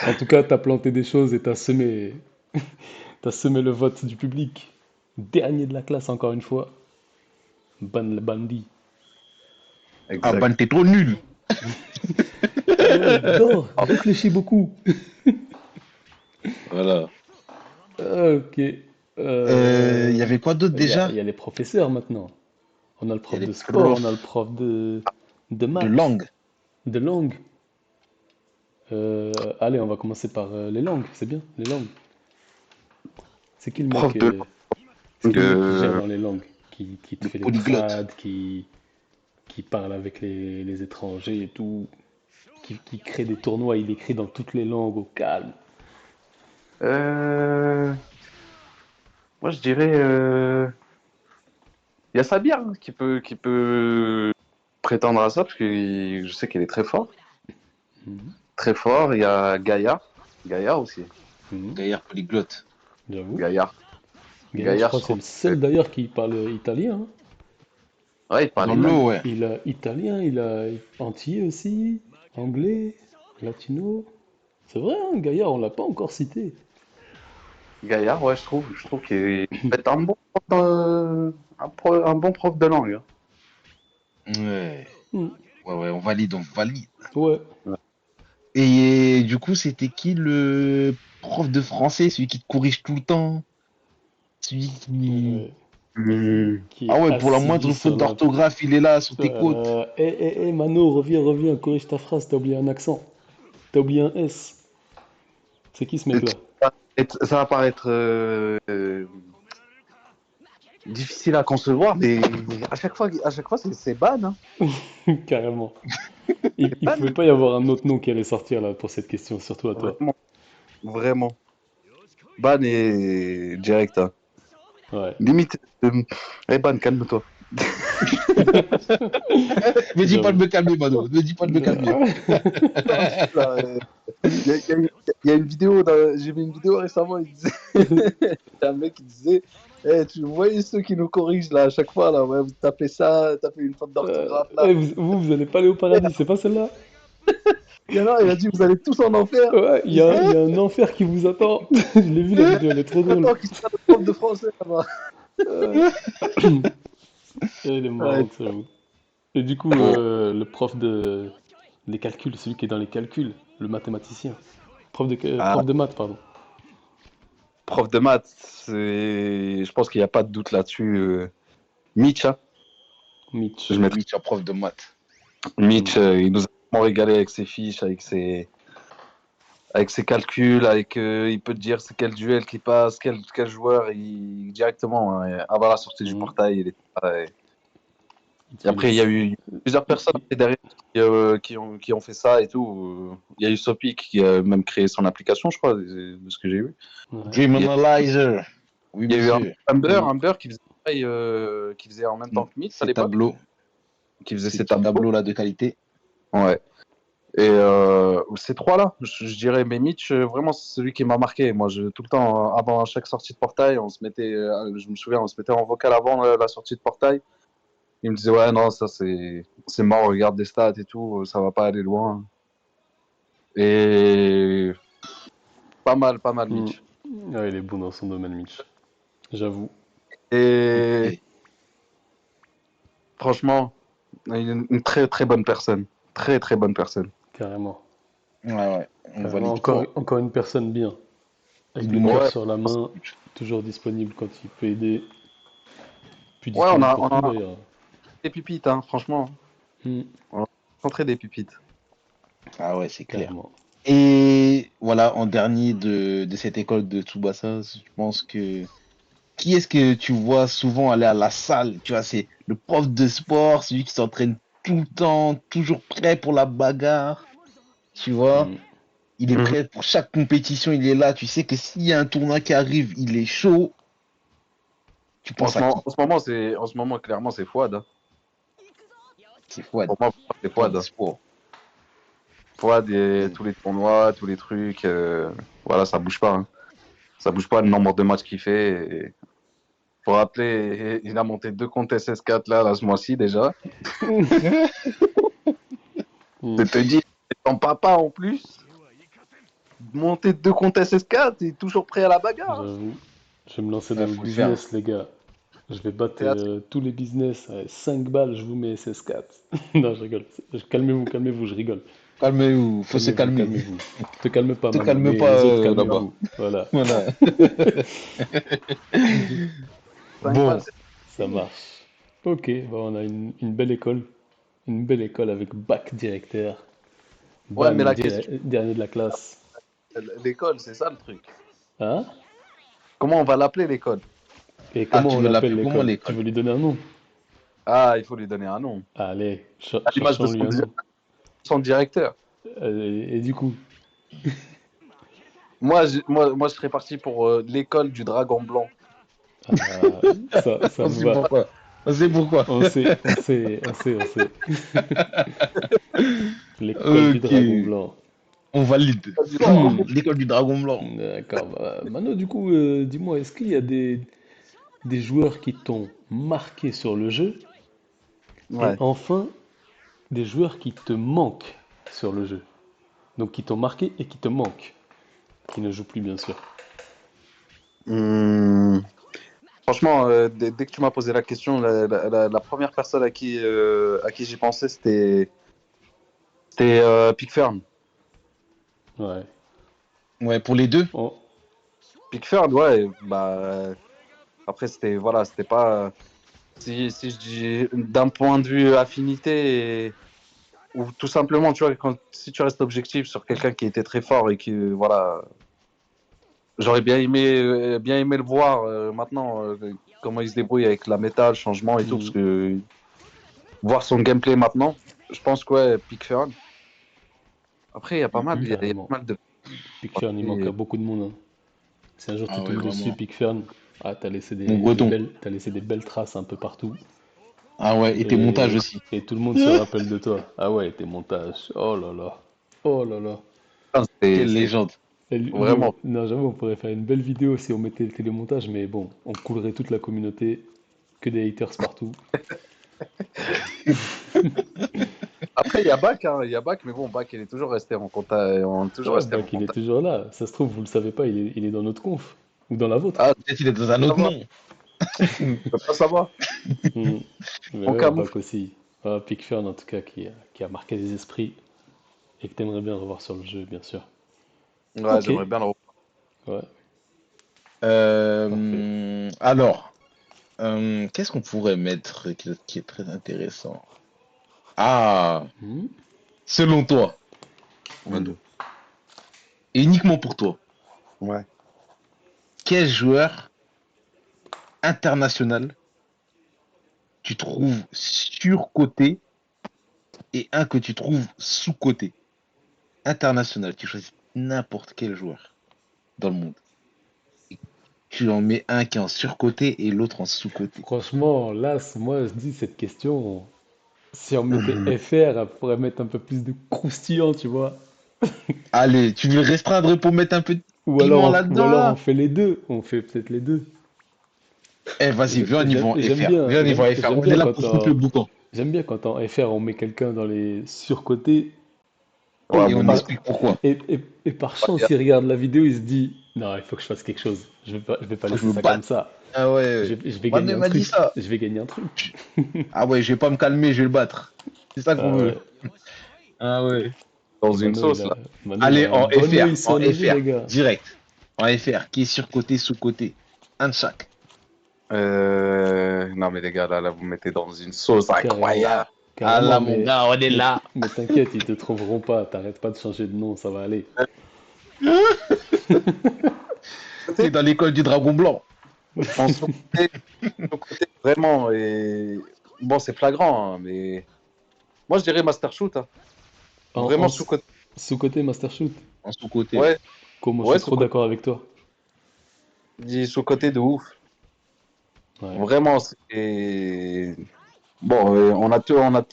En tout cas, t'as planté des choses et t'as semé le vote du public. Dernier de la classe, encore une fois. Ban le bandit. Ah Exact. ben t'es trop nul. Dors, réfléchis beaucoup. Voilà. Ok. Il y avait quoi d'autre Il déjà? y a les professeurs maintenant. On a le Il y a prof les de sport, on a le profs prof de de maths, langue. de langue. Allez, on va commencer par les langues, c'est bien, les langues. C'est qui le mec, Prof de c'est langue, qui le mec qui gère dans les langues, qui te Le fait les polyglotte. trades, qui parle avec les étrangers et tout, qui crée des tournois, il écrit dans toutes les langues au calme. euh, moi, je dirais, il y a Sabir hein, qui peut prétendre à ça parce que je sais qu'il est très fort. Mhm. Très fort. Il y a Gaillard. Gaillard aussi. Mhm. Gaillard polyglotte. J'avoue. Gaillard. Gaillard, je Gaillard, crois je que c'est trouve. le seul d'ailleurs qui parle italien, hein. Ouais, il parle Dans italien. l'eau, ouais. Il a italien, il a antillais aussi, anglais, latino. C'est vrai, hein, Gaillard, on l'a pas encore cité. Gaillard, ouais, je trouve qu'il peut être un bon prof un bon prof de langue. Hein. Ouais. Hmm. Ouais, on valide, on valide. Ouais. Ouais. Et du coup, c'était qui le prof de français, celui qui te corrige tout le temps? Celui qui... Ouais. Qui Ah est ouais, pour la assidu moindre sur faute la... d'orthographe, il est là, sous tes côtes. Mano, reviens, corrige ta phrase, t'as oublié un accent. T'as oublié un S. C'est qui ce Et mec-là? ça va paraître difficile à concevoir, mais à chaque fois c'est ban. Hein. Carrément. Il C'est pouvait ban. pas y avoir un autre nom qui allait sortir là pour cette question, surtout à toi. Vraiment, vraiment. Ban et direct. Hein. Ouais. Limite, ban, calme-toi. Me dis pas de J'avoue. me calmer, Mano. Me dis pas de me calmer. Non, là, il y a une vidéo, j'ai vu une vidéo récemment, il disait, il y a un mec qui disait, eh, tu voyez ceux qui nous corrigent là à chaque fois là, ouais, vous tapez ça, tapez une faute d'orthographe là. Vous allez pas aller au paradis, c'est pas celle-là? Il y en a, il a dit vous allez tous en enfer. Ouais, Il se il y a un enfer qui vous attend. Je l'ai vu la vidéo, elle est trop drôle. attend qu'il soit le prof de français là-bas. Euh, Elle est Ouais. marrante, j'avoue. Et du coup, le prof des calculs, celui qui est dans les calculs, le mathématicien. Ah, Prof de maths, pardon. prof de maths, je pense qu'il n'y a pas de doute là-dessus. Mitch, hein. Mitch. Je mettrais Mitch, un prof de maths. Mitch, il nous a vraiment régalé avec ses fiches, avec ses calculs, il peut te dire c'est quel duel qui passe, quel joueur, directement, hein, avant la sortie du Mm. portail, il était là, Il te et fait après, il y a eu plusieurs personnes il- derrière qui ont fait ça et tout. Il y a eu Sopic qui a même créé son application, je crois, de ce que j'ai vu. Ouais. Dream Analyzer. Oui, Il y a eu monsieur. Humber qui faisait pareil, qui faisait en même temps que Mitch à Ces l'époque, tableaux, qui faisait ces ses petits tableaux. tableaux-là de qualité. Ouais. Et ces trois-là, je dirais, mais Mitch, vraiment, c'est celui qui m'a marqué. Moi, tout le temps, avant chaque sortie de portail, je me souviens, on se mettait en vocal avant la sortie de portail. Il me disait, ouais, non, ça c'est mort, regarde des stats et tout, ça va pas aller loin. Et pas mal, Mm. Mitch. Ouais, il est bon dans son domaine, Mitch. J'avoue. Et Ok. franchement, une très très bonne personne. Très très bonne personne. Carrément. Ouais. On Carrément. valide fort. Encore une personne bien. Avec Il le nous cœur Ouais, sur la main, toujours disponible quand il peut aider. Plus ouais, on disponible a, pour on tout a d'ailleurs. des pipites, hein, franchement. Mm. On a rencontré des pipites. Ah ouais, c'est clair. Carrément. Et voilà, en dernier de cette école de Tsubasa, je pense que qui est-ce que tu vois souvent aller à la salle? Tu vois, c'est le prof de sport, celui qui s'entraîne tout le temps, toujours prêt pour la bagarre. Tu vois, Mm. il est Mhm. prêt pour chaque compétition, il est là. Tu sais que s'il y a un tournoi qui arrive, il est chaud. Tu penses à qui? En ce moment, clairement, c'est Fouad, hein. C'est Fouad, Pour moi, c'est prof Fouad, de hein. sport. Fouad et Mm. tous les tournois, tous les trucs, voilà, ça bouge pas, hein. Ça bouge pas le nombre de matchs qu'il fait. Pour rappeler, il a monté 2 comptes SS4 là ce mois-ci déjà. Mm. Je te dis, ton papa en plus, monter 2 comptes SS4, il est toujours prêt à la bagarre. J'avoue. Je vais me lancer dans Ouais, le faut le faire. business, les gars. Je vais battre T'es à- tous les business. 5 balles, je vous mets SS4. Non, je rigole. Calmez-vous, je rigole. Calmez-vous, faut se Calmez-vous, calmer. calmez-vous. Te calme pas, Te Mano, calme mais pas les autres, là-bas. calmez-vous. Voilà, Voilà. 5 balles, Bon, ça marche. Ok, bah on a une belle école. Une belle école avec bac directeur. ouais, mais Bam, la question, dernier de la classe. l'école, c'est ça le truc. Hein? Comment on va l'appeler l'école? Et ah, comment tu on veux l'appelle l'appeler comment l'école? Tu l'école? veux lui donner un nom? Ah, il faut lui donner un nom. Allez, À l'image de cherchons-lui un nom. son directeur. Et du coup, Moi, je serais parti pour l'école du dragon blanc. ah, ça On me sait va. pourquoi. On sait pourquoi. On sait. L'école du Ok, dragon blanc. on valide. Du dragon blanc. L'école du dragon blanc. D'accord. Bah, Mano, du coup, dis-moi, est-ce qu'il y a des joueurs qui t'ont marqué sur le jeu et Ouais. enfin des joueurs qui te manquent sur le jeu? Donc qui t'ont marqué et qui te manquent, qui ne jouent plus bien sûr. Hum, Franchement, dès que tu m'as posé la question, la première personne à qui j'ai pensé, c'était Pickford. Ouais. Ouais, pour les deux. Oh, Pickford, ouais, bah, après, c'était pas. Si je dis d'un point de vue affinité, ou tout simplement, tu vois, si tu restes objectif sur quelqu'un qui était très fort et qui, voilà, j'aurais bien aimé le voir maintenant, comment il se débrouille avec la méta, le changement et tout, parce hmm, que voir son gameplay maintenant, je pense que ouais, Pickford. Après, il y a carrément. pas mal de. Pickfern, il manque à beaucoup de monde, hein. Si un jour tu Ah ouais, tombes dessus, vraiment. Pickfern, ah, Mon breton. t'as laissé des belles traces un peu partout. Ah ouais, et tes montages Et, aussi. et tout le monde se rappelle de toi. Ah ouais, tes montages. Oh là là. Oh là là. Quelle C'est légende. vraiment. Non, j'avoue, on pourrait faire une belle vidéo si on mettait le télémontage, mais bon, on coulerait toute la communauté, que des haters partout. Après, il y a Bak, hein, il y a Bak, mais bon, Bak, il est toujours resté en contact, toujours Ouais, resté bah en qu'il est contact. toujours là. Ça se trouve, vous le savez pas, il est dans notre conf. Ou dans la vôtre. Ah, Peut-être qu'il est dans un ça autre va, nom. je peux pas savoir. Hmm. Mais On ouais, camoufle. Bac aussi. Ah, Pickfern, en tout cas, qui a marqué les esprits et que t'aimerais bien revoir sur le jeu, bien sûr. Ouais, Ok. j'aimerais bien le revoir. Ouais. Alors, qu'est-ce qu'on pourrait mettre qui est très intéressant? Ah, Hmm. selon toi, Manu, et uniquement pour toi, Ouais. quel joueur international tu trouves surcoté et un que tu trouves sous-coté? International, tu choisis n'importe quel joueur dans le monde. Et tu en mets un qui est en surcoté et l'autre en sous-coté. Franchement, là, moi, je dis cette question, si on mettait FR, elle pourrait mettre un peu plus de croustillant, tu vois. Allez, tu veux le restreindre pour mettre un peu de Ou alors, piment ou là-dedans, alors on là? fait les deux. On fait peut-être les deux. Eh, vas-y, viens au niveau J'aime FR. bien, Viens au niveau FR. j'aime On est bien là pour foutre le boucan. j'aime bien quand en FR on met quelqu'un dans les surcotés Ouais, Et et on par, explique pourquoi. et par chance il regarde la vidéo, il se dit non, il faut que je fasse quelque chose. Je vais pas Faut que je laisser me ça comme batte. ça. Ah ouais. Je vais gagner Manu un m'a dit truc. ça. Je vais gagner un truc. Ah ouais, je vais pas me calmer, je vais le battre. C'est ça qu'on Ah veut. ouais. Ah ouais. dans une Mano, sauce, là. Il Allez, a un en bon FR. œil En sur le jeu, FR. les gars. Direct. En FR. Qui est surcoté, sous-coté. Un de chaque. Non, mais les gars, là, vous me mettez dans une sauce Carrément. incroyable. Ah Carrément, là, mon gars, on est là. mais t'inquiète, ils te trouveront pas. T'arrêtes pas de changer de nom, ça va aller. C'est dans l'école du dragon blanc. En sous-côté, vraiment, et bon, c'est flagrant, hein, mais moi, je dirais Master Shoot, hein. En Vraiment sous-côté. sous-côté Master Shoot. En sous-coté, ouais. Ouais, Comment je ouais, suis trop sous-côté. d'accord avec toi. Dis sous-côté de ouf. Ouais. Vraiment, c'est. Bon,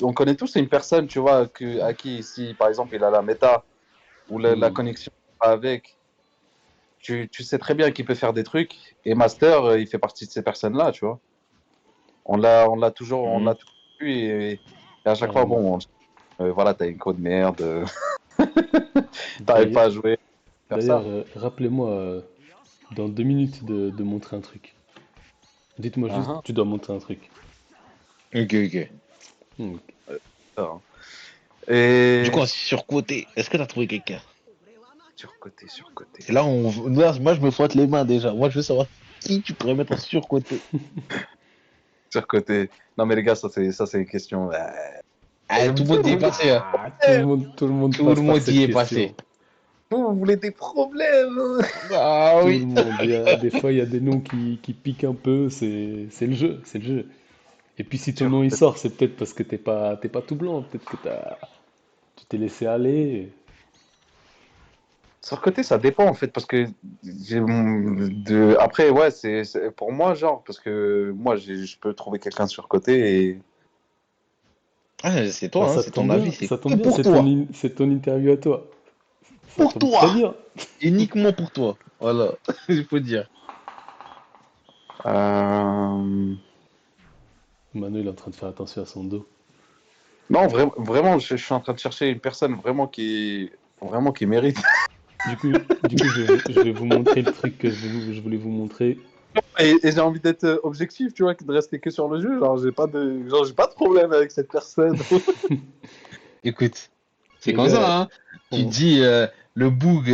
on connaît tous une personne, tu vois, à qui, si par exemple il a la méta ou la Hmm. connexion avec, tu sais très bien qu'il peut faire des trucs. Et Master, il fait partie de ces personnes-là, tu vois. On Mhm. l'a toujours vu et à chaque fois, Carrément. bon, voilà, t'as une code merde, t'arrives D'ailleurs, pas à jouer, faire d'ailleurs, ça. rappelez-moi dans 2 minutes de montrer un truc. Dites-moi juste, Uhum, tu dois montrer un truc. Ok, ok. Hmm. ça, hein. Du coup, Et en surcoté, est-ce que t'as trouvé quelqu'un? surcoté, surcoté. C'est là où moi, je me frotte les mains déjà. Moi, je veux savoir qui tu pourrais mettre en surcoté. Surcoté. Non mais les gars, ça c'est une question. Ah, tout le monde y est passé, hein. Ah, tout le monde Tout le passe par monde cette y est question. passé. Vous voulez des problèmes? Ah Tout le oui. monde. Des fois, il y a des noms qui piquent un peu. C'est le jeu, c'est le jeu. Et puis si ton nom il Surcoté. sort, c'est peut-être parce que t'es pas tout blanc. Peut-être que tu t'es laissé aller. Surcoté, ça dépend en fait, parce que après, ouais, pour moi, genre, parce que moi, je peux trouver quelqu'un surcoté et. Ah, c'est Bah, toi, hein, c'est ton avis, c'est ça tombe que bien, pour toi. c'est ton interview à toi. Ça Pour tombe très toi. bien. Uniquement pour toi. Voilà, il faut dire. euh, Manu, il est en train de faire attention à son dos. Non, vraiment, je suis en train de chercher une personne vraiment qui mérite. Du coup, je vais vous montrer le truc que je voulais vous montrer. Et j'ai envie d'être objectif, tu vois, de rester que sur le jeu. Genre, j'ai pas de problème avec cette personne. Écoute, c'est Les comme gars, ça, hein. Tu on, dis le boug, tu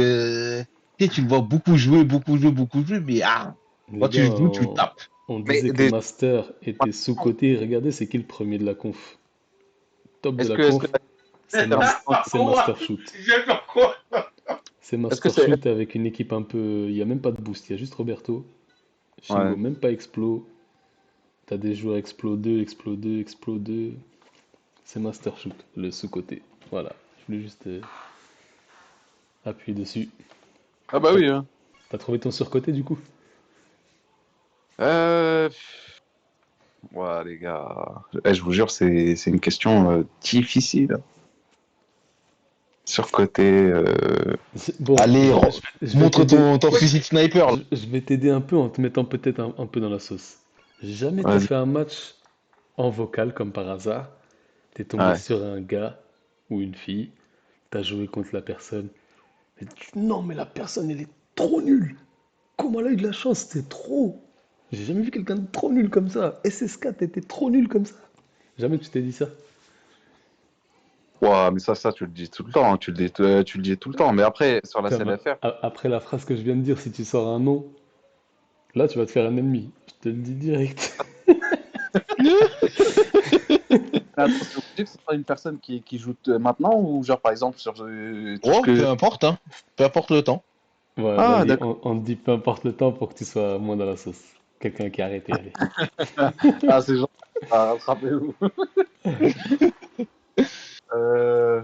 sais, tu le vois beaucoup jouer, beaucoup jouer, beaucoup jouer, mais les quand gars, tu joues, tu le tapes. on Mais disait que déjà, Master était sous-coté. Regardez, c'est qui le premier de la conf? Top de la est-ce que conf, c'est Moi, Master Shoot. j'ai faire quoi? C'est est-ce que Master c'est Shoot avec une équipe un peu. Il n'y a même pas de boost, il y a juste Roberto. Shingo, ouais. même pas Explo. T'as des joueurs Explo 2, Explo 2, Explo 2. C'est Master Shoot, le sous-côté. Voilà, je voulais juste appuyer dessus. Ah bah T'as oui, hein. t'as trouvé ton surcoté du coup? Euh... Ouais, les gars. Je vous jure, c'est une question difficile. Surcoté. Bon, Allez, je vais montre t'aider. ton fusil de sniper, là. Je vais t'aider un peu en te mettant peut-être un peu dans la sauce. Jamais t'as Vas-y. fait un match en vocal comme par hasard. T'es tombé Ouais. sur un gars ou une fille. T'as joué contre la personne. Non, mais la personne, elle est trop nulle. Comment elle a eu de la chance? C'est trop. J'ai jamais vu quelqu'un de trop nul comme ça. SS4, t'étais trop nul comme ça. Jamais tu t'es dit ça. Ouais, mais ça, tu le dis tout le temps, hein. Tu le dis tout le temps. Mais après, sur la Comme scène FR, après la phrase que je viens de dire, si tu sors un nom, Là, tu vas te faire un ennemi. Je te le dis direct. Attends, c'est obligé que ce soit une personne qui joue maintenant ou genre par exemple sur tout ce Oh, peu que. importe, hein. Peu importe le temps. Ouais, Ah, vas-y, d'accord. on te dit peu importe le temps pour que tu sois moins dans la sauce. Quelqu'un qui a arrêté, allez. Ah, c'est genre. Ah, rattrapez-vous. Euh,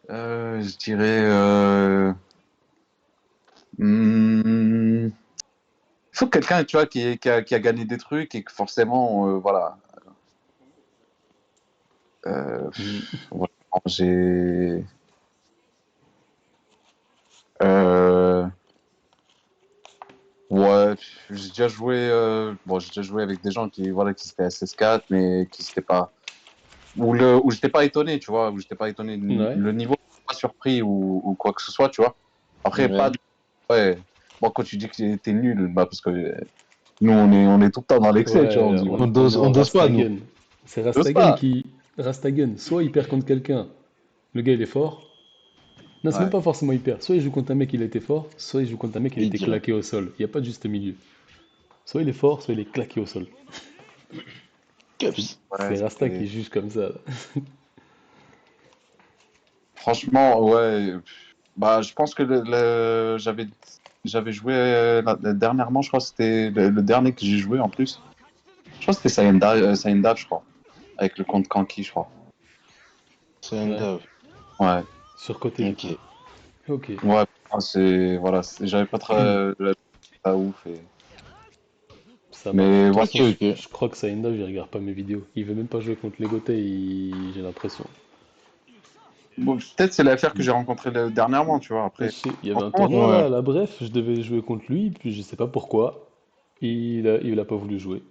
je dirais. Il faut quelqu'un, tu vois, qui a gagné des trucs et que forcément, voilà. Hmm. Voilà, j'ai. Euh, ouais, j'ai déjà joué avec des gens voilà, qui étaient SS4, mais qui s'étaient pas. Où j'étais pas étonné, tu vois, où j'étais pas étonné. Ouais. Le niveau, pas surpris ou quoi que ce soit, tu vois. Après, pas Ouais. de. Ouais. Bon, quand tu dis que t'es nul, bah, parce que nous, on est tout le temps dans l'excès, tu vois, on Ouais, dit, On on est dose, on en dose pas, nous. Rastagen. C'est j'ose Rastagen pas. qui. Rastagen, soit il perd contre quelqu'un, le gars il est fort. Non, c'est même Ouais. pas forcément hyper. Soit il joue contre un mec il était fort, soit il joue contre un mec il Il était dirait. claqué au sol. Il n'y a pas de juste milieu. Soit il est fort, soit il est claqué au sol. C'est Cups. Ouais, c'est Rasta qui c'est- juge comme ça, là. franchement, ouais. Bah, je pense que j'avais joué dernièrement, je crois que c'était le dernier que j'ai joué en plus. Je crois que c'était Sayenda, je crois, avec le compte Kanki, je crois. C'est un Ouais. dove. Ouais, Surcoté du coup. Ok. Ok. ouais, voilà, j'avais pas très pas ouf. Ça marche. De Mais toute voilà, Ok, façon, ok. je crois que Sainda, il regarde pas mes vidéos. Il veut même pas jouer contre Legoté, j'ai l'impression. bon, peut-être c'est l'affaire que j'ai rencontrée dernièrement, tu vois. Je Après, sais, il y avait un franchement, tournoi Ouais. là, à la bref, je devais jouer contre lui, puis je sais pas pourquoi. Il a pas voulu jouer.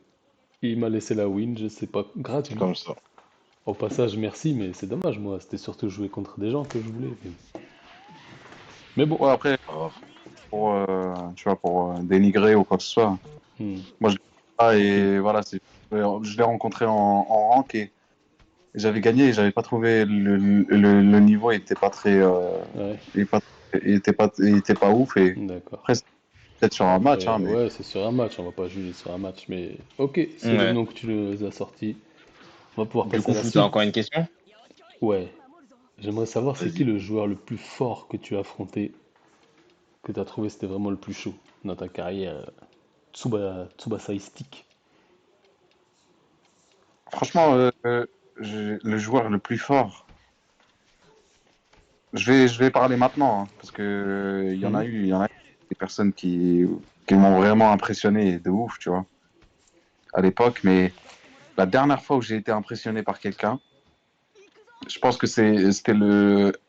Il m'a laissé la win, je sais pas, C'est gratuit. comme ça. Au passage, merci, mais c'est dommage, moi. C'était surtout jouer contre des gens que je voulais. Mais bon. ouais, après, Oh. tu vois, pour dénigrer ou quoi que ce soit. Hmm. Moi, je l'ai pas Ok. et voilà, je l'ai rencontré en rank et j'avais gagné et j'avais pas trouvé le niveau était pas très, Ouais, il était pas ouf et d'accord. après c'est peut-être sur un match, Après, hein, mais ouais, c'est sur un match, on va pas juger sur un match, mais ok, c'est Ouais. maintenant que tu les as sortis. On va pouvoir Du passer coup, à la Fouta, suite. encore une question? Ouais, j'aimerais savoir c'est qui Vas-y. le joueur le plus fort que tu as affronté, que tu as trouvé c'était vraiment le plus chaud dans ta carrière Tsubasaistique. franchement, le joueur le plus fort, je vais parler maintenant, hein, parce que Hmm. il y en a des personnes qui m'ont vraiment impressionné de ouf, tu vois, à l'époque, mais la dernière fois où j'ai été impressionné par quelqu'un, je pense que c'était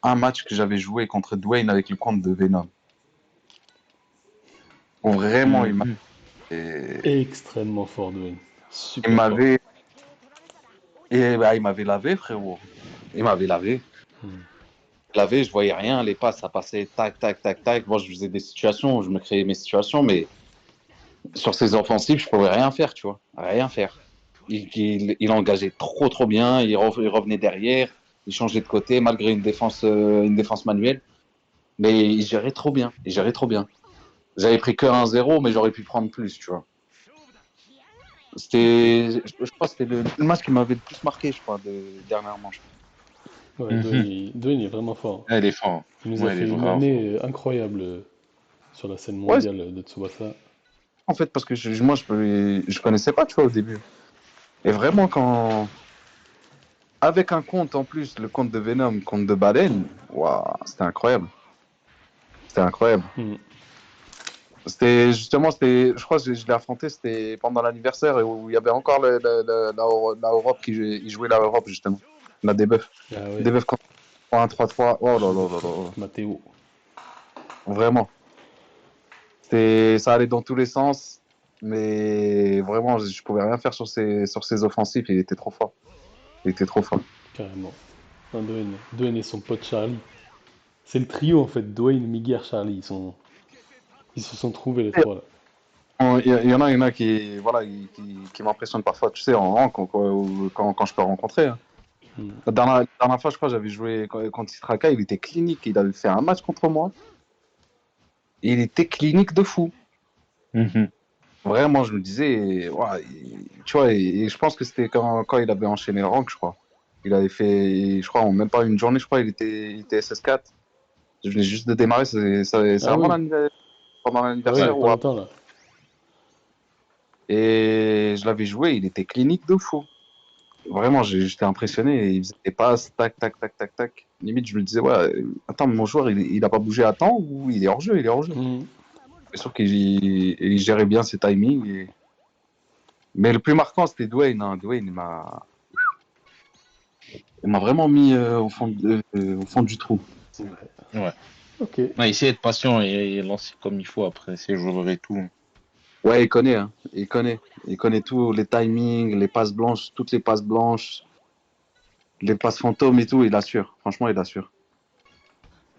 un match que j'avais joué contre Dwayne avec le compte de Venom. Où vraiment, Mhm. Extrêmement fort, Dwayne. il Super fort. m'avait, il m'avait lavé, frérot. Il m'avait lavé. Hmm. Lavé, je voyais rien, les passes, ça passait tac, tac, tac, tac. Moi, je faisais des situations, je me créais mes situations, mais sur ces offensives, je pouvais rien faire, tu vois. Rien faire. Il engageait trop, trop bien. Il revenait derrière. Il changeait de côté, malgré une défense manuelle. Mais il gérait trop bien. Il gérait trop bien. J'avais pris que 1-0, mais j'aurais pu prendre plus, tu vois. Je crois que c'était le match qui m'avait le plus marqué, je crois, dernièrement. Ouais, Mhm. Dwayne il est vraiment fort. Elle est fort. Il nous a Ouais, elle est fait une vraiment fort. année incroyable sur la scène Ouais, mondiale de Tsubasa. en fait, parce que moi, je connaissais pas, tu vois, au début. Et vraiment, avec un compte en plus, le compte de Venom, compte de Baleine, waouh, c'était incroyable. C'était incroyable. Hmm. Je crois que je l'ai affronté, c'était pendant l'anniversaire et où il y avait encore la Europe il jouait la Europe, justement. La debuff. Ah ouais, Debuff contre 1-3-3. Oh là le là là frère là. Matteo. Vraiment. Ça allait dans tous les sens, mais vraiment, je pouvais rien faire sur ses offensifs. Il était trop fort. Il était trop fort. Carrément. Non, Dwayne et son pote Charlie. C'est le trio en fait, Dwayne, Miguel, Charlie. Ils se sont trouvés les trois là. Il y en a qui, voilà, qui m'impressionnent parfois, tu sais, en rang, quand je peux rencontrer, hein. Hmm. La dernière fois, je crois, j'avais joué contre Istraka, il était clinique. Il avait fait un match contre moi. Et il était clinique de fou. Mhm. vraiment, je me disais, ouais, tu vois, et je pense que c'était quand il avait enchaîné le rank, je crois. Il avait fait, je crois, en même pas une journée, je crois, il était SS4. Je venais juste de démarrer, c'est Ah avant oui, pendant ah oui, il y a l'anniversaire pas ou après. longtemps là. Et je l'avais joué, il était clinique de fou. Vraiment, j'étais impressionné. Il faisait des passes, tac, tac, tac, tac, tac. Limite, je me disais, ouais, attends, mon joueur, il a pas bougé à temps ou il est hors jeu, il est hors jeu. Mhm. C'est sûr qu'il gérait bien ses timings. Mais le plus marquant, c'était Dwayne, hein. Dwayne, il m'a vraiment mis au fond du trou. Ouais. Ok. Ouais, essayer d'être patient et lancer comme il faut après ses joueurs et tout. Ouais, il connaît, hein. Il connaît. Il connaît tout, les timings, les passes blanches, toutes les passes blanches, les passes fantômes et tout, il assure. Franchement, il assure.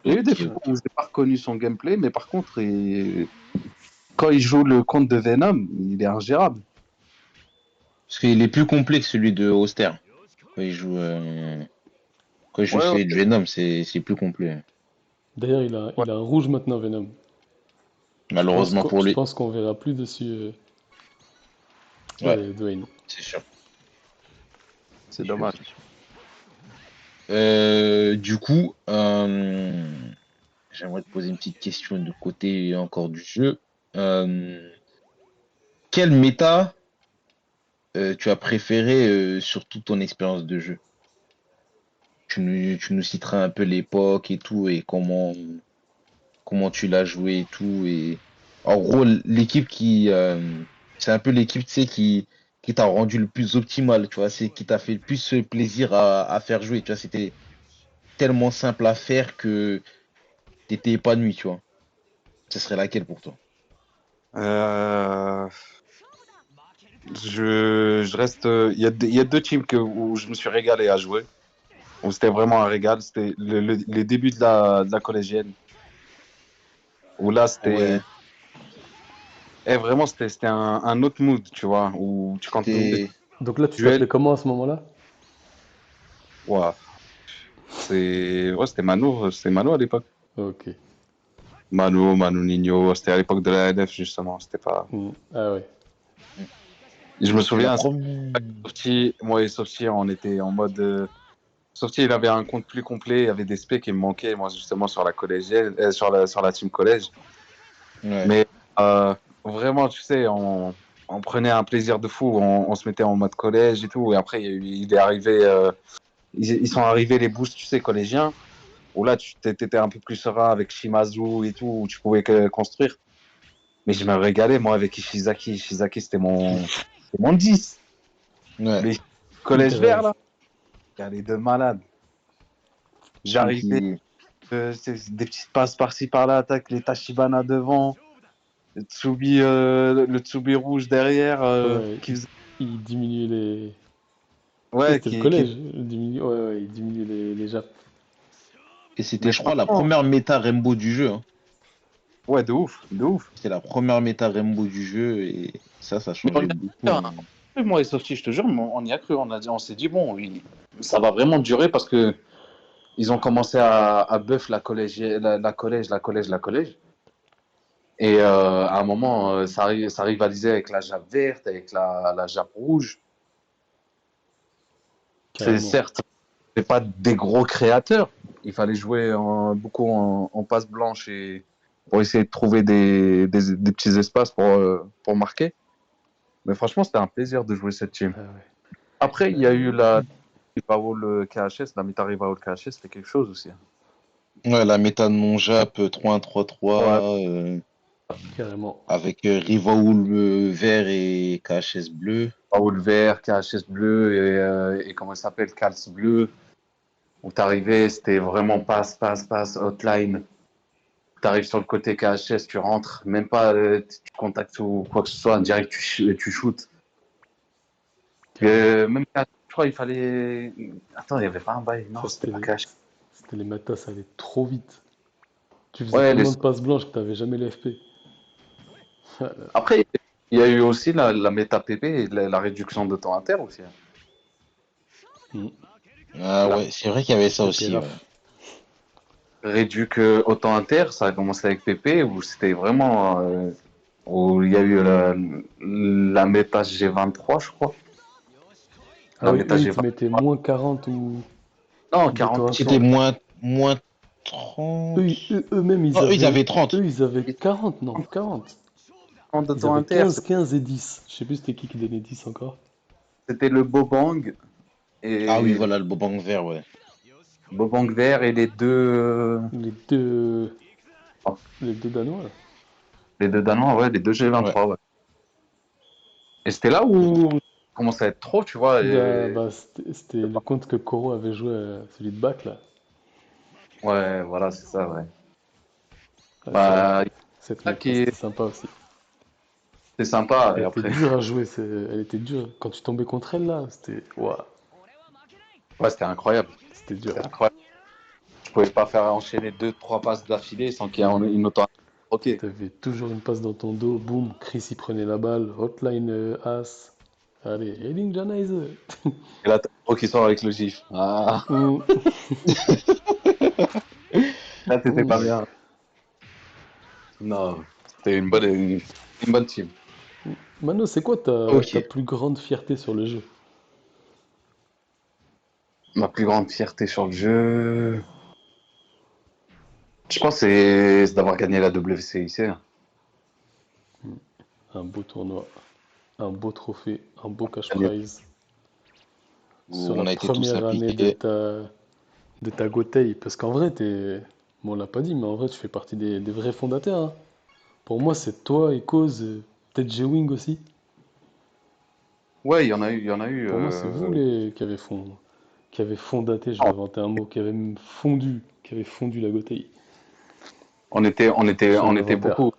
Il y a eu des Ok, fois ok. où j'ai pas reconnu son gameplay, mais par contre, quand il joue le compte de Venom, il est ingérable. Parce qu'il est plus complet que celui de Auster. Quand il joue Ouais, celui de ouais, Venom, c'est plus complet. D'ailleurs, ouais. il a un rouge maintenant, Venom. Malheureusement pour Je lui. pense qu'on verra plus dessus Ouais, Dwayne. c'est sûr. C'est C'est sûr, dommage. c'est sûr. Du coup, j'aimerais te poser une petite question de côté encore du jeu. Euh, Quelle méta tu as préféré sur toute ton expérience de jeu? Tu nous citeras un peu l'époque et tout et comment tu l'as joué et tout. Et en gros, l'équipe c'est un peu l'équipe, tu sais, qui t'a rendu le plus optimal, tu vois, c'est qui t'a fait le plus plaisir à faire jouer, tu vois, c'était tellement simple à faire que t'étais épanoui, tu vois. Ce serait laquelle pour toi? Euh, je reste. Il y a deux teams où je me suis régalé à jouer. Où c'était vraiment un régal. C'était les débuts de la collégienne. Où là, c'était. Ouais, Vraiment, c'était un autre mood, tu vois. Où tu quand tu c'était Donc là, tu duel. t'appelais comment à ce moment-là? Ouah, ouais, c'était Mano à l'époque. Ok. Manu Nino. C'était à l'époque de la NF, justement. C'était pas. Ah ouais. Je me c'était la souviens, première. Softy, moi et Softy, on était en mode. Softy, il avait un compte plus complet, il y avait des specs qui me manquaient, moi, justement, sur la collégienne, sur la team collège. Ouais. Mais vraiment, tu sais, on prenait un plaisir de fou, on se mettait en mode collège et tout. Et après, il est arrivé, ils sont arrivés les boosts, tu sais, collégiens, où là, tu étais un peu plus serein avec Shimazu et tout, où tu pouvais construire. Mais je me régalais, moi, avec Ishizaki. Ishizaki, c'était mon 10. Ouais. Les collèges verts, Grave. là, il y a les deux malades. Celui J'arrivais, qui. c'est des petites passes par-ci par-là, attaque les Tachibana devant, le Tsubi rouge derrière, Ouais, qui faisait... il diminue les. Ça, Ouais, c'était le qui... collège. Il diminue... Ouais, ouais, il diminue les japs. Et c'était, Mais je crois, la franchement, première méta Rainbow du jeu, hein. ouais, de ouf, de ouf. C'était la première méta Rainbow du jeu et ça Mais on y changeait a beaucoup, cru, hein. hein. Moi et Softy, je te jure, on y a cru. On s'est dit, bon, ça va vraiment durer parce que ils ont commencé à buff la collège. Et à un moment, ça rivalisait avec la jappe verte, avec la jappe rouge. C'est Carrément. certes, c'est pas des gros créateurs. Il fallait jouer beaucoup en passe blanche et pour essayer de trouver des petits espaces pour marquer. Mais franchement, c'était un plaisir de jouer cette team. Ah ouais. Après, il y a eu Euh, la Rival KHS, la méta Rival KHS, c'était quelque chose aussi. Ouais, la méta de mon Jap 3-1-3-3 Ouais, Carrément. avec Rivaoul vert et KHS bleu. Rival vert, KHS bleu et comment il s'appelle, Cals bleu. Où t'arrivais, c'était vraiment passe, hotline. T'arrives sur le côté KHS, tu rentres, même pas tu contactes ou quoi que ce soit, direct tu shootes. Carrément. Même je crois il fallait. Attends, il n'y avait pas un bail. Non, Ça, c'était pas KHS. c'était les matas, ça allait trop vite. Tu faisais Ouais, tellement de passes blanches que t'avais jamais les FP. après, il y a eu aussi la méta PP et la réduction de temps inter aussi, hein. Hmm. Ah La ouais, c'est vrai qu'il y avait ça PP aussi, ouais. Raf. réduc au temps inter, ça a commencé avec PP où c'était vraiment. où il y a eu la méta G23, je crois. Ah La oui, méta eux, ils te G23. mettaient moins 40 Non, de temps à 40. C'était temps. moins 30. Eux-mêmes, Non, eux, ils avaient 30. ils avaient 40, non, 40. 30 de Ils temps avaient inter. 15, 15 et 10. Je sais plus c'était qui donnait 10 encore. C'était le Bobang Ah oui, et voilà, le Bobang vert, ouais. Bobang vert et les deux, Les deux, oh, les deux Danois, là. les deux Danois, ouais, les deux Ouais. G23, ouais. Et c'était là où ça commençait à être trop, tu vois. Bah, c'était le compte que Koro avait joué, celui de bac, là. Ouais, voilà, c'est ça, ouais. Ouais, c'est vrai. Bah, Cette ça map là, qui c'était sympa aussi. c'est sympa. Elle Et était après, dure à jouer, elle était dure. Quand tu tombais contre elle, là, c'était... Ouah, ouais, c'était incroyable. c'était dur. C'était incroyable. Je pouvais pas faire enchaîner deux, trois passes d'affilée sans qu'il y ait une auto. Ok. Et T'avais toujours une passe dans ton dos, boum, Chris il prenait la balle, hotline As. Allez, Heading Janice. là, t'as trop qui sort avec le gif. Ah, Mm. là, t'étais pas Mm. bien. Non, c'était une bonne team. Mano, c'est quoi ta Ok. plus grande fierté sur le jeu? Ma plus grande fierté sur le jeu, je pense, c'est d'avoir gagné la WCIC. Un beau tournoi, un beau trophée, un beau cash Gagné- prize sur Où la on a été tous première année impliqués. de ta Gotei. Parce qu'en vrai, bon, on l'a pas dit, mais en vrai, tu fais partie des vrais fondateurs, hein. Pour moi, c'est toi, Ecos, peut-être G-Wing aussi. Ouais, il y en a eu, il y en a eu. Pour moi, c'est vous les qui avez fondaté, je vais Non, inventer un mot, qui avez fondu la Gotei. Je suis on un était inventeur. beaucoup.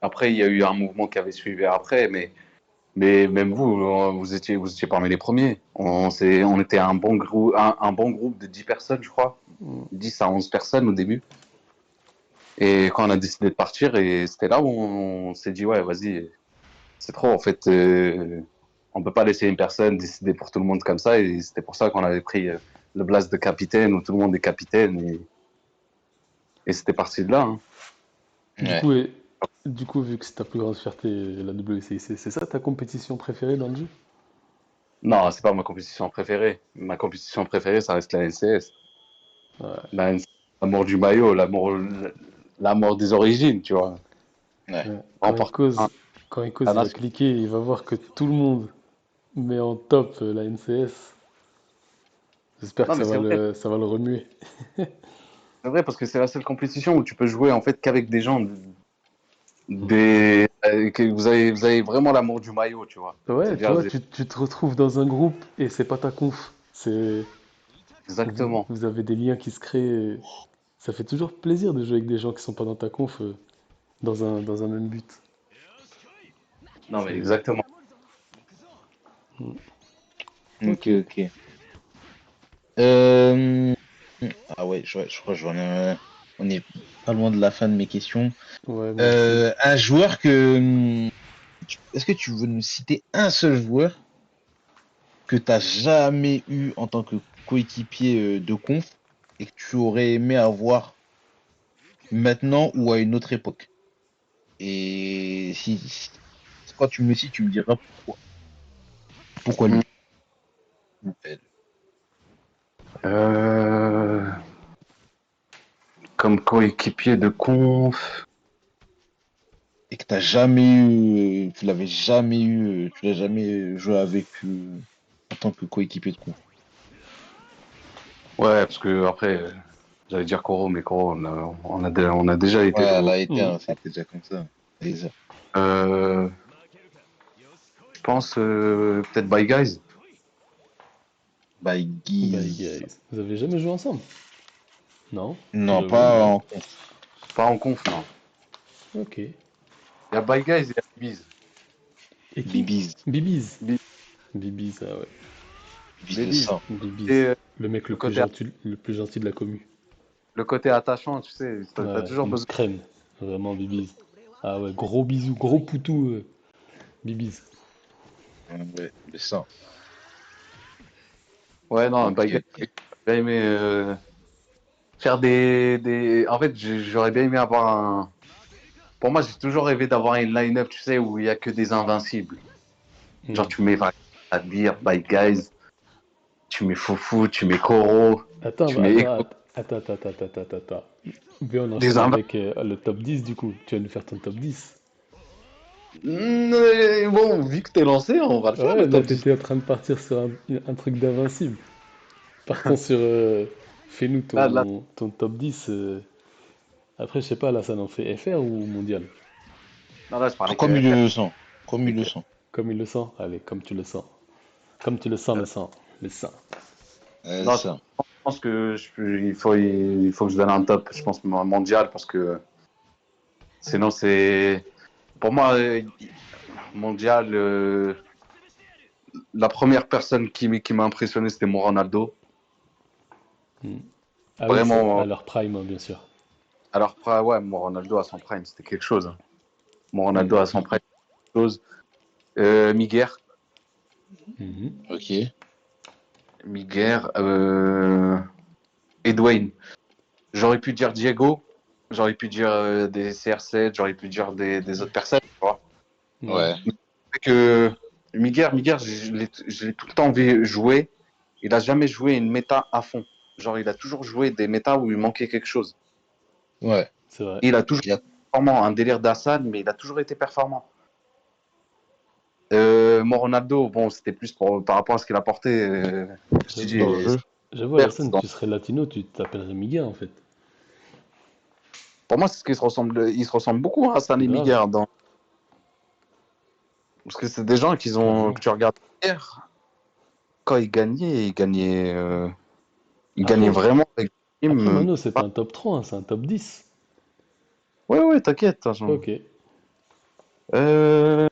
Après, il y a eu un mouvement qui avait suivi après, mais même vous, vous étiez parmi les premiers. On était un bon groupe de 10 personnes, je crois. Mm. 10 à 11 personnes au début. Et quand on a décidé de partir, et c'était là où on s'est dit, ouais, vas-y, c'est trop, en fait. On peut pas laisser une personne décider pour tout le monde comme ça. Et c'était pour ça qu'on avait pris le blast de capitaine, où tout le monde est capitaine. Et c'était parti de là, hein. Du Ouais. coup, vu que c'est ta plus grande fierté, la WCIC, c'est ça ta compétition préférée dans le jeu? Non, c'est pas ma compétition préférée. Ma compétition préférée, ça reste la NCS. Ouais. La NCS, l'amour du maillot, l'amour des origines, tu vois. Ouais. Ouais. Remporter un Quand Ecos la il va nation. cliquer, il va voir que tout le monde met en top la NCS. J'espère que Non, mais ça va le remuer. c'est vrai parce que c'est la seule compétition où tu peux jouer en fait qu'avec des gens, Mm. que vous avez vraiment l'amour du maillot, tu vois. Ouais, tu C'est-à-dire, vois, tu te retrouves dans un groupe et c'est pas ta conf. exactement. Vous avez des liens qui se créent. Ça fait toujours plaisir de jouer avec des gens qui sont pas dans ta conf, dans un même but. Non, mais C'est... exactement. Mm. Ok, Ok. ok. Euh, Ah ouais, je crois que on est pas loin de la fin de mes questions. Ouais, moi aussi. Un joueur que... Est-ce que tu veux nous citer un seul joueur que tu n'as jamais eu en tant que coéquipier de conf et que tu aurais aimé avoir maintenant ou à une autre époque? Et quand tu me le cites, tu me diras pourquoi. Pourquoi Mm. lui ou elle. Euh, Comme coéquipier de conf. Et que t'as jamais eu, tu l'avais jamais eu, tu l'as jamais joué avec en tant que coéquipier de conf. Ouais, parce que après, j'allais dire Koro, mais Koro, on a déjà été Ouais, elle au. a été, Mm. hein, c'était déjà comme ça. Déjà. Euh, je pense peut-être By Guys. By Bye Guise. guys. Vous avez jamais joué ensemble? Non? Non, J'avoue, pas non. en conf. Pas en conf, non. Ok. Il y a By Guys et il y a Biz. Et qui? Bibiz. Bibiz. Biz, Bibiz, ah ouais. Bibiz mais le Biz. sang. Et Bibiz. Le mec le côté, le plus gentil de la commu. le côté attachant, tu sais, t'as Ouais, toujours une besoin. crème. Vraiment, Bibiz. Ah ouais, gros bisous, gros poutou, Bibiz. Ouais, le sang. Ouais, non, Ok, By Guys, ok. j'ai bien aimé faire En fait, j'aurais bien aimé avoir pour moi, j'ai toujours rêvé d'avoir une line-up, tu sais, où il y a que des invincibles. Genre, Hmm. tu mets Sabir, Bye Guys, tu mets Foufou, tu mets Koro, Attends, tu mets Eko. attends. Bien, on Des enchaîne invincibles. avec le top 10 du coup. Tu vas nous faire ton top 10. Bon, vu que t'es lancé, on va le faire, Ouais, le là, top 10. t'étais en train de partir sur un truc d'invincible. Partons sur. Fais-nous Là, ton top 10. Après, je sais pas, là, ça en fait FR ou mondial? non, là, je parlais Comme que il FR. le sent. Comme il le sent. Comme il le sent? Allez, comme tu le sens. Comme tu le sens, Euh, le sang. Le sang. Non, je Ça. pense que il faut que je donne un top, je pense, mondial, parce que sinon, c'est. Pour moi, mondial, la première personne qui m'a impressionné, c'était mon Ronaldo. Hmm. Ah oui, Vraiment, à leur prime, hein, bien sûr. alors, ouais, mon Ronaldo à son prime, c'était quelque chose, hein. Mon Ronaldo Mhm. à son prime, c'était quelque chose. Miguel, Mhm. Ok. Miguel, et Dwayne. J'aurais pu dire Diego, j'aurais pu dire des CR7, j'aurais pu dire des autres personnes, tu vois. Ouais. Ouais. C'est que Miguel, je l'ai tout le temps vu jouer. Il a jamais joué une méta à fond. Genre, il a toujours joué des méta où il manquait quelque chose. Ouais. C'est vrai. Et il a toujours Il y a- été performant, un délire d'Assad, mais il a toujours été performant. Mon Ronaldo, bon, c'était plus par rapport à ce qu'il a porté. Je te J'avoue, Dans le dis, jeu. j'avoue, certes, Alassane, tu serais latino, tu t'appellerais Miguel en fait. pour moi, c'est ce qui se ressemble. Il se ressemble beaucoup à Hassan et Grave, Miguel. Parce que c'est des gens que carrément. tu regardes hier, quand ils gagnaient Après, vraiment avec le après team. Mano, c'est pas un top 3, hein, c'est un top 10. Ouais, ouais, t'inquiète. Ok. Euh,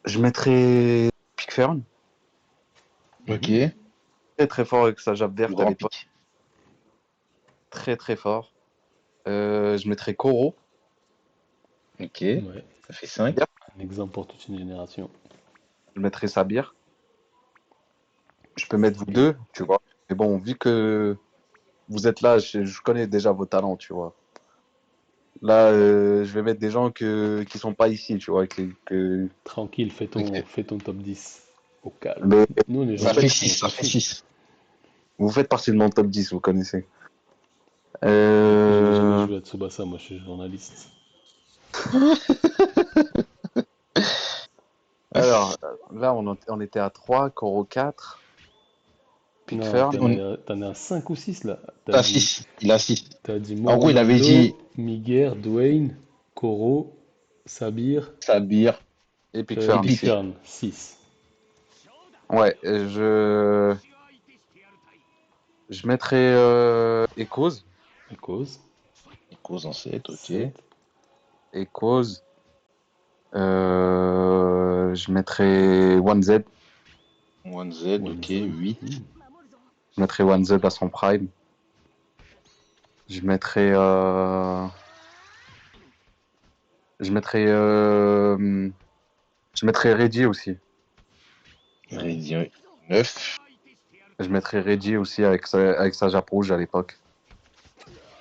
je mettrais Pickford, Mhm. Ok. très très fort avec sa Jab Le verte à grand l'époque, pic. très très fort. Je mettrais Koro. Ok. Ouais. Ça fait 5. Yep. Un exemple pour toute une génération. Je mettrais Sabir. Je peux mettre vous Ok. deux, tu vois. Mais bon, vu que vous êtes là, je connais déjà vos talents, tu vois. Là, je vais mettre des gens qui sont pas ici, tu vois. Tranquille, Ok. fais ton top 10. Au calme. Mais Nous, on est vous Ça fait faites, journalistes, 6. on Ça s'en fait fout. 6. vous faites partie de mon top 10, vous connaissez. Après, j'ai jamais Euh, joué à Tsubasa, moi je suis journaliste. alors, là, on était à 3, Koro 4, Non, Pickford. t'en es à 5 ou 6 là. Il a 6. Il a 6. T'as dit En gros, il avait Moronaldo, dit Miguel, Dwayne, Koro, Sabir Sabir Et et et Pickford. Pickford. Pickford. 6. Ouais, je mettrais Echoes. Cause. Cause en 7. Ok. 7. Echoes. Je mettrais One Z. 1Z. Ok. One 8. Je mettrais One Z à son prime. Je mettrais. Je mettrais. Je mettrais Reggie aussi. Méridian 9. Je mettrais Reggie aussi avec sa jappe rouge à l'époque.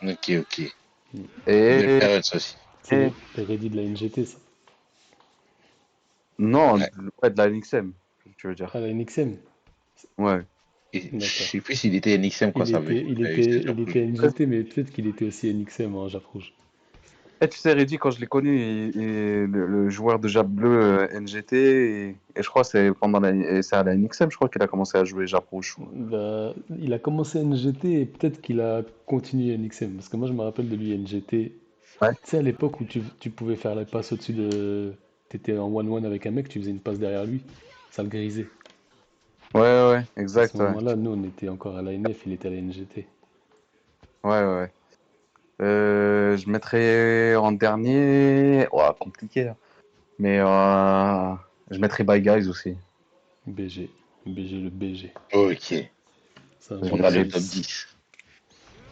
Ok, ok. Belle Et, période, ça aussi. C'est et- les ready de la NGT, ça. non, Ouais. ouais, de la NXM, tu veux dire. Ah, la NXM. Ouais. Et je D'accord. sais plus s'il était NXM quand ça avait eu cette Il rouge. était NGT, mais peut-être qu'il était aussi NXM en Jap Rouge. Et tu sais, Reggie, quand je l'ai connu, le joueur de jappe bleu NGT, et je crois que c'est à la NXM, je crois qu'il a commencé à jouer jappe rouge. Bah, il a commencé NGT et peut-être qu'il a continué NXM. Parce que moi, je me rappelle de lui NGT. Ouais. Tu sais, à l'époque où tu pouvais faire la passe au-dessus de. T'étais en 1-1 avec un mec, tu faisais une passe derrière lui. Ça le grisait. Ouais, ouais, À ce exact, ouais. moment-là, nous, on était encore à la NF, il était à la NGT. Ouais, ouais, ouais. Je mettrais en dernier. Ouah, compliqué, hein. Mais je mettrais Bye Guys aussi. BG. BG, le BG. Ok. Ça Je On envoie a du le mettrais. top lourd. 10.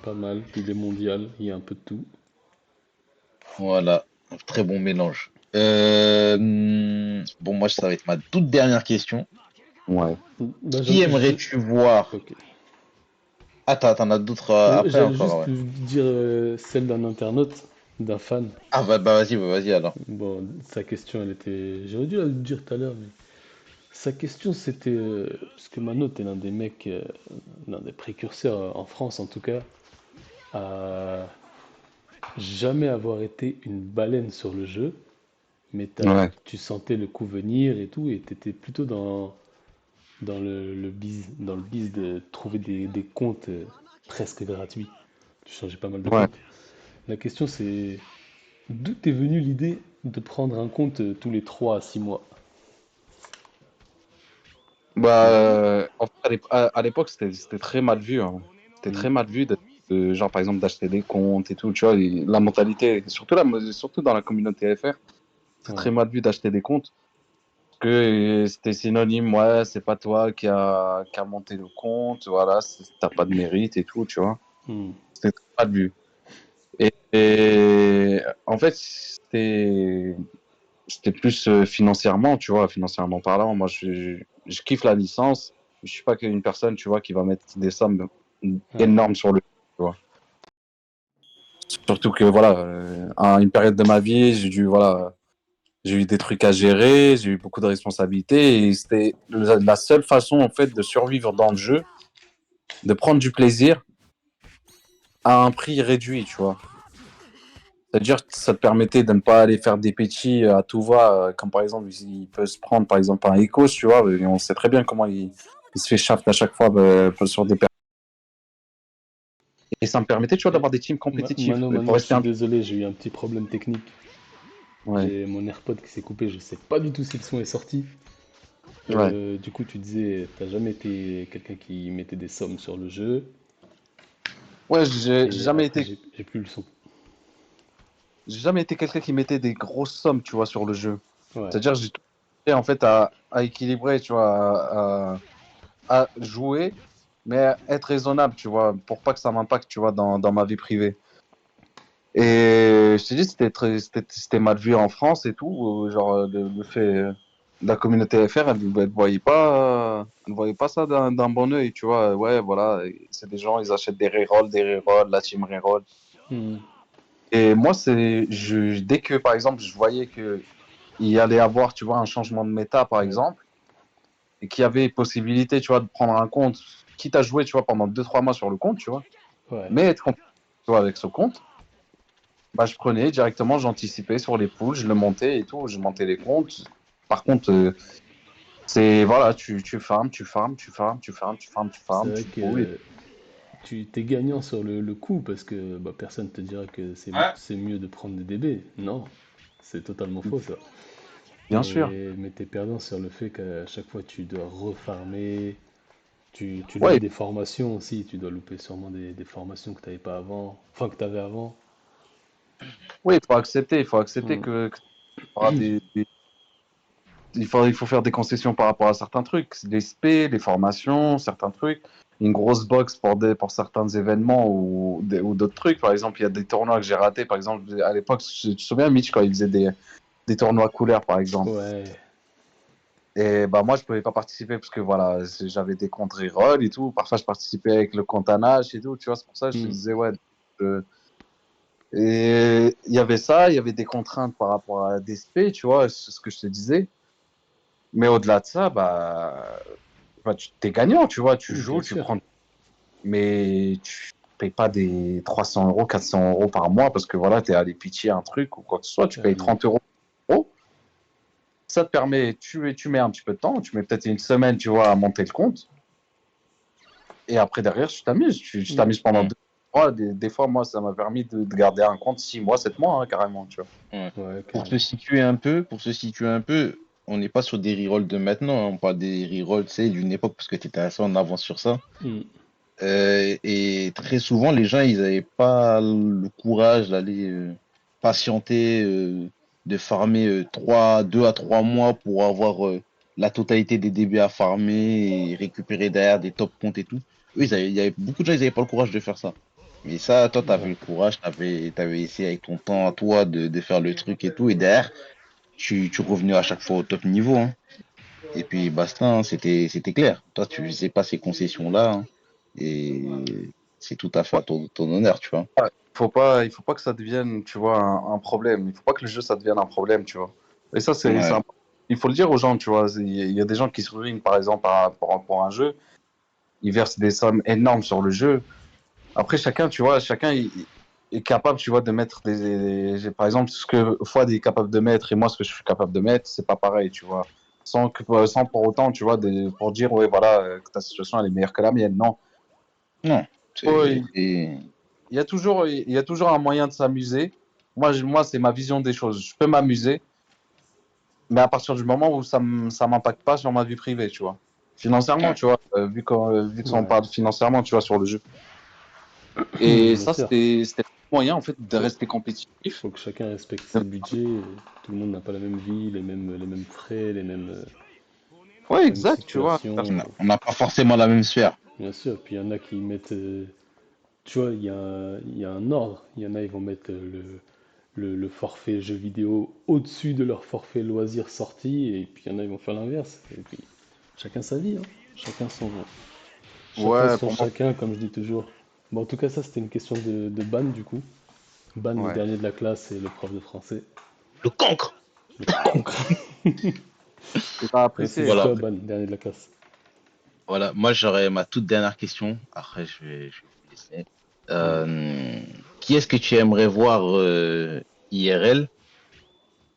Pas mal. Il est mondial, il y a un peu de tout. Voilà. Un très bon mélange. Bon, moi, ça va être ma toute dernière question. Ouais. Bah, Qui aimerais-tu voir? ok. Ah, t'en as d'autres après J'allais encore, juste ouais. dire celle d'un internaute. d'un fan. Ah vas-y alors. Bon, sa question, elle était. J'aurais dû la dire tout à l'heure, mais sa question, c'était. Parce que Mano, t'es l'un des mecs, l'un des précurseurs en France en tout cas, à jamais avoir été une baleine sur le jeu, mais Ouais, tu sentais le coup venir et tout, et t'étais plutôt dans le biz de trouver des comptes presque gratuits. Tu changeais pas mal de ouais. comptes. La question, c'est d'où t'es venue l'idée de prendre un compte tous les 3 à 6 mois? Bah, C'est- en fait, à l'époque, c'était très mal vu, hein. C'était Hmm, très mal vu genre, par exemple, d'acheter des comptes et tout, tu vois, la mentalité, surtout dans la communauté FR, c'est ouais. très mal vu d'acheter des comptes, parce que c'était synonyme, ouais, c'est pas toi qui a monté le compte, voilà, t'as pas de mérite et tout, tu vois. Hmm, C'était très mal vu. Et en fait, c'était plus financièrement, tu vois, financièrement parlant. Moi, je kiffe la licence. Je suis pas qu'une personne, tu vois, qui va mettre des sommes ouais. énormes sur le, tu vois. Surtout que, voilà, à une période de ma vie, voilà, j'ai eu des trucs à gérer, j'ai eu beaucoup de responsabilités et c'était la seule façon, en fait, de survivre dans le jeu, de prendre du plaisir à un prix réduit, tu vois. C'est-à-dire que ça te permettait de ne pas aller faire des petits à tout va, comme par exemple, il peut se prendre par exemple un Ecos, tu vois, et on sait très bien comment il se fait shaft à chaque fois sur des personnes. Et ça me permettait, tu vois, Et d'avoir des teams compétitifs pour Mano, je rester suis un. désolé, j'ai eu un petit problème technique. Ouais, J'ai mon AirPod qui s'est coupé, je sais pas du tout si le son est sorti. ouais. Du coup, tu disais, t'as jamais été quelqu'un qui mettait des sommes sur le jeu, Ouais, j'ai et jamais après, été, j'ai plus le son. j'ai jamais été quelqu'un qui mettait des grosses sommes, tu vois, sur le jeu. Ouais, C'est-à-dire, j'ai tout fait, en fait, à équilibrer, tu vois, à jouer, mais à être raisonnable, tu vois, pour pas que ça m'impacte, tu vois, dans ma vie privée. Et je te dis, c'était mal vu en France et tout. Genre, le fait. La communauté FR, elle voyait pas ça d'un bon œil, tu vois. Ouais, voilà, c'est des gens, ils achètent des rerolls, la team reroll. hmm, Et moi, dès que, par exemple, je voyais que il y allait avoir, tu vois, un changement de méta, par ouais, exemple, et qu'il y avait possibilité, tu vois, de prendre un compte, quitte à jouer, tu vois, pendant 2 3 mois sur le compte, tu vois, ouais. mais être compétitif, tu vois, avec ce compte. Bah, je prenais directement, j'anticipais sur les poules, je le montais et tout, je montais les comptes. Par contre, c'est voilà, tu farmes, tu farmes, tu farmes, tu farmes, tu farmes, tu C'est farmes, vrai tu poules. que tu t'es gagnant sur le coup parce que bah, personne te dira que c'est mieux de prendre des DB. Non, c'est totalement faux ça. Bien sûr. Mais t'es perdant sur le fait qu'à chaque fois tu dois refarmer, tu loupes Ouais, des formations aussi, tu dois louper sûrement des formations que t'avais pas avant, enfin que t'avais avant. ouais, il faut accepter Hmm. que t'auras il faut faire des concessions par rapport à certains trucs, les SP, les formations, certains trucs, une grosse box pour certains événements ou d'autres trucs. Par exemple, il y a des tournois que j'ai ratés. Par exemple, à l'époque, tu te souviens, Mitch, quand il faisait des tournois couleurs, par exemple. Ouais, Et bah moi, je pouvais pas participer parce que voilà, j'avais des comptes reroll et tout. Parfois, je participais avec le compte Anache et tout. Tu vois, c'est pour ça que je te hmm. disais, ouais. euh, Et il y avait ça, il y avait des contraintes par rapport à DSP, tu vois, c'est ce que je te disais. Mais au-delà de ça, bah, tu t'es gagnant, tu vois, tu Bien joues, tu sûr. prends. Mais tu payes pas des 300 euros, 400 euros par mois parce que voilà, tu es allé pitcher un truc ou quoi que ce soit. Tu payes Carrément. 30 euros. Ça te permet, tu mets un petit peu de temps, tu mets peut-être une semaine, tu vois, à monter le compte. Et après, derrière, tu t'amuses. Tu Hmm. t'amuses pendant 2 mois. Des fois, moi, ça m'a permis de garder un compte 6 mois, 7 mois, hein, carrément, tu vois. Ouais. Ouais, Pour carrément. te situer un peu, on n'est pas sur des rerolls de maintenant, hein, on parle des rerolls, tu sais, d'une époque parce que tu étais assez en avance sur ça. Hmm. Et très souvent, les gens, ils n'avaient pas le courage d'aller patienter, de farmer 2 à 3 mois pour avoir la totalité des DB à farmer et récupérer derrière des top comptes et tout. Eux, il y avait beaucoup de gens, ils n'avaient pas le courage de faire ça. Mais ça, toi, tu avais Ouais. le courage, tu avais essayé avec ton temps à toi de faire le truc et tout. Et derrière, tu revenais à chaque fois au top niveau, hein. Et puis basta, hein, c'était clair. Toi, tu faisais pas ces concessions-là, hein, et c'est tout à fait Ouais, à ton honneur, tu vois. il faut pas que ça devienne, tu vois, un problème. Il faut pas que le jeu, ça devienne un problème, tu vois. Et ça, Ouais. il faut le dire aux gens, tu vois. Il y a des gens qui se ruinent, par exemple, pour un jeu. Ils versent des sommes énormes sur le jeu. Après, chacun, tu vois, chacun est capable, tu vois, de mettre par exemple, ce que Fouad est capable de mettre et moi, ce que je suis capable de mettre, c'est pas pareil, tu vois. Sans pour autant, tu vois, pour dire, ouais, voilà, que ta situation, elle est meilleure que la mienne. Non. Non. Ouais, Et- il y a toujours un moyen de s'amuser. Moi, c'est ma vision des choses. Je peux m'amuser, mais à partir du moment où ça m'impacte pas sur ma vie privée, tu vois. Financièrement, Ouais. tu vois, vu que ça en Ouais, parle financièrement, tu vois, sur le jeu. Et bien ça, sûr. c'était le moyen, en fait, de Faut, rester compétitif. faut que chacun respecte ses budgets. Tout le monde n'a pas la même vie, les mêmes frais, Ouais, les mêmes exact, tu vois. situations. On n'a pas forcément la même sphère. Bien sûr. Puis il y en a qui mettent, tu vois, il y a un ordre. Il y en a, ils vont mettre le forfait jeux vidéo au-dessus de leur forfait loisirs sorti, et puis il y en a, ils vont faire l'inverse. Et puis chacun sa vie, hein. Chacun son, chacun Ouais, son pour moi, chacun, comme je dis toujours. Bon, en tout cas, ça, c'était une question de ban, du coup. Ban le ouais. dernier de la classe et le prof de français. Le cancre. Le cancre. Et t'as Vas-y, apprécié. c'est Voilà. toi, ban, dernier de la classe. Voilà. Moi, j'aurais ma toute dernière question. Après, je vais vous laisser. Hmm. Euh, qui est-ce que tu aimerais voir IRL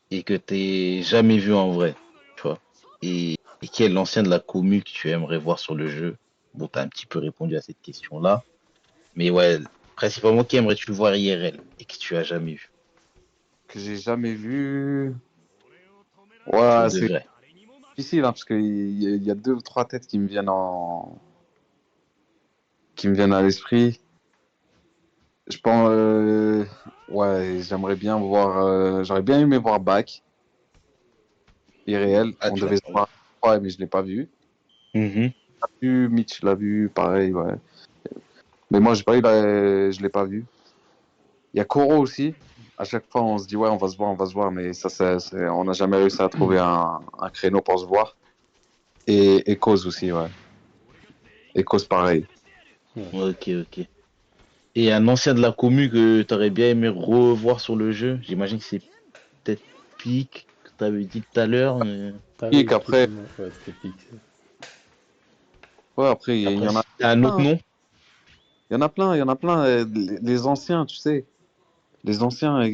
et que t'es jamais vu en vrai, tu vois? Et qui est l'ancien de la commu que tu aimerais voir sur le jeu? Bon, t'as un petit peu répondu à cette question-là. Mais ouais, principalement, qui aimerais-tu voir IRL et que tu as jamais vu? Que j'ai jamais vu. Pour Ouais, de c'est vrai. difficile, hein, parce qu'il y a deux ou trois têtes qui me viennent à l'esprit. Je pense, ouais, j'aurais bien aimé voir Bach, irréel. Ah, On tu l'as devait se pas vu? voir, ouais, mais je l'ai pas vu. Mhm. Mitch l'a vu, pareil, ouais. Mais moi, je l'ai pas vu. Il y a Koro aussi. À chaque fois, on se dit, ouais, on va se voir, mais on n'a jamais réussi à trouver un créneau pour se voir. Et Cause aussi, ouais. Et Cause, pareil. Ouais. Ok, ok. Et un ancien de la commu que t'aurais bien aimé revoir sur le jeu? J'imagine que c'est peut-être Pic, que t'avais dit tout à l'heure. Ah Et oui, qu'après, explique-moi. Ouais, c'était pique. ouais, après, il y Après, en a si t'as un autre plein. nom? Il y en a plein, il y en a plein. Les anciens, tu sais. Les anciens,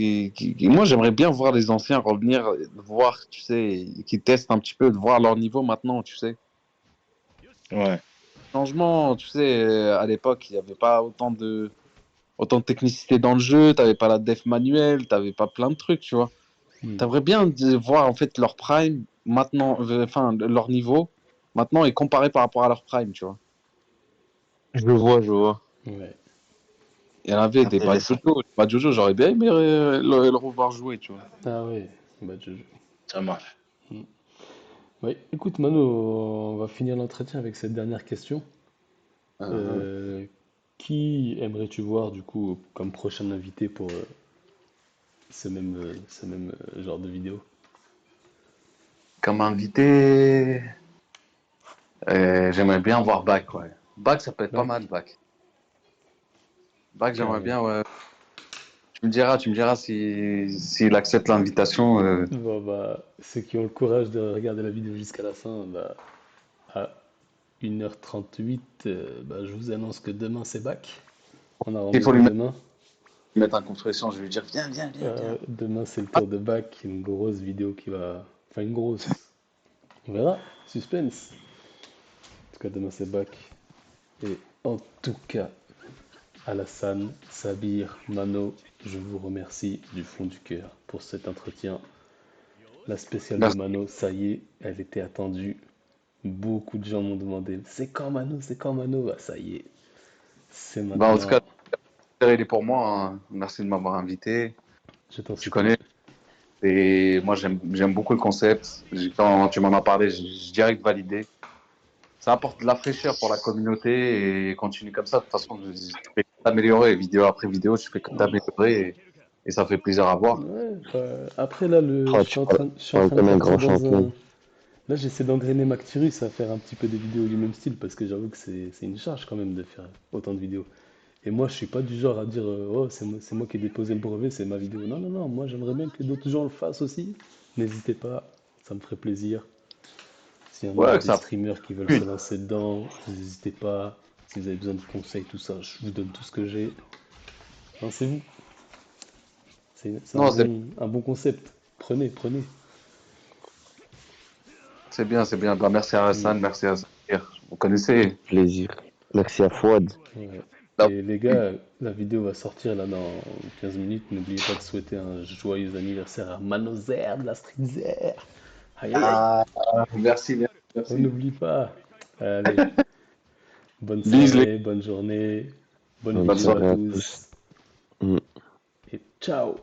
moi j'aimerais bien voir les anciens revenir, voir, tu sais, qui testent un petit peu, de voir leur niveau maintenant, tu sais. Ouais. Changement, tu sais, à l'époque, il n'y avait pas autant de technicité dans le jeu, t'avais pas la def manuelle, t'avais pas plein de trucs, tu vois. Hmm. T'aimerais bien voir en fait leur prime maintenant, enfin leur niveau maintenant et comparer par rapport à leur prime, tu vois. Je le vois, je vois. Ouais. Il y en avait des bad Intéressant. Jojo, Bad Jojo, j'aurais bien aimé le revoir jouer, tu vois. Ah ouais, bah, Ça marche. Hmm. Ouais, écoute, Mano, on va finir l'entretien avec cette dernière question. Euh, Euh, qui aimerais-tu voir, du coup, comme prochain invité pour ce même genre de vidéo? Comme invité. J'aimerais bien voir Bach, ouais. Bach, ça peut être pas Bac? mal, Bach. Bach, j'aimerais Carrément. bien, ouais. Tu me diras s'il accepte l'invitation. Bon, bah, ceux qui ont le courage de regarder la vidéo jusqu'à la fin, bah, à 1h38, bah, je vous annonce que demain c'est bac. On a Il faut rendez-vous demain. lui mettre un coup de pression, je vais lui dire, viens, viens, viens, viens. Demain c'est le Ah, tour de bac, une grosse vidéo qui va. Enfin, une grosse. On verra. Suspense. En tout cas, demain c'est bac. Et en tout cas, Alassane, Sabir, Mano, je vous remercie du fond du cœur pour cet entretien. La spéciale de merci. Mano, ça y est, elle était attendue. Beaucoup de gens m'ont demandé, c'est quand Mano, c'est quand Mano? Bah, ça y est, c'est Bah, en tout cas, maintenant. il est pour moi, hein. Merci de m'avoir invité. Je t'en Tu supplie. connais. Et moi, j'aime beaucoup le concept. Quand tu m'en as parlé, j'ai direct validé. Ça apporte de la fraîcheur pour la communauté et continue comme ça. De toute façon, tu fais que t'améliorer, vidéo après vidéo, tu fais que t'améliorer et ça fait plaisir à voir. Ouais, bah, après là, Oh, tu je suis en parles train de comme un partir grand dans champion. un. Là, j'essaie d'engrainer Mactirus à faire un petit peu des vidéos du même style parce que j'avoue que c'est une charge quand même de faire autant de vidéos. Et moi, je suis pas du genre à dire oh, c'est moi qui ai déposé le brevet, c'est ma vidéo. Non, non, non, moi j'aimerais bien que d'autres gens le fassent aussi. N'hésitez pas, ça me ferait plaisir. S'il y en a Ouais, des ça. streamers qui veulent se Oui. lancer dedans, n'hésitez pas. Si vous avez besoin de conseils, tout ça, je vous donne tout ce que j'ai. Lancez-vous. C'est Non, c'est un bon concept. Prenez, prenez. c'est bien, c'est bien. Bah, merci à Mm, Hassan, merci à Samir. Vous connaissez. Plaisir. Merci à Fouad. ouais. Là, Et les gars, la vidéo va sortir là dans 15 minutes. N'oubliez pas de souhaiter un joyeux anniversaire à Manozer de la Streetzer. Aïe aïe aïe. ah, merci, merci, On merci. n'oublie pas. Allez, bonne Bisous, les soirée, bonne journée, bonne Bonne bonne vidéo à soirée. soirée à tous. tous Mm. et ciao.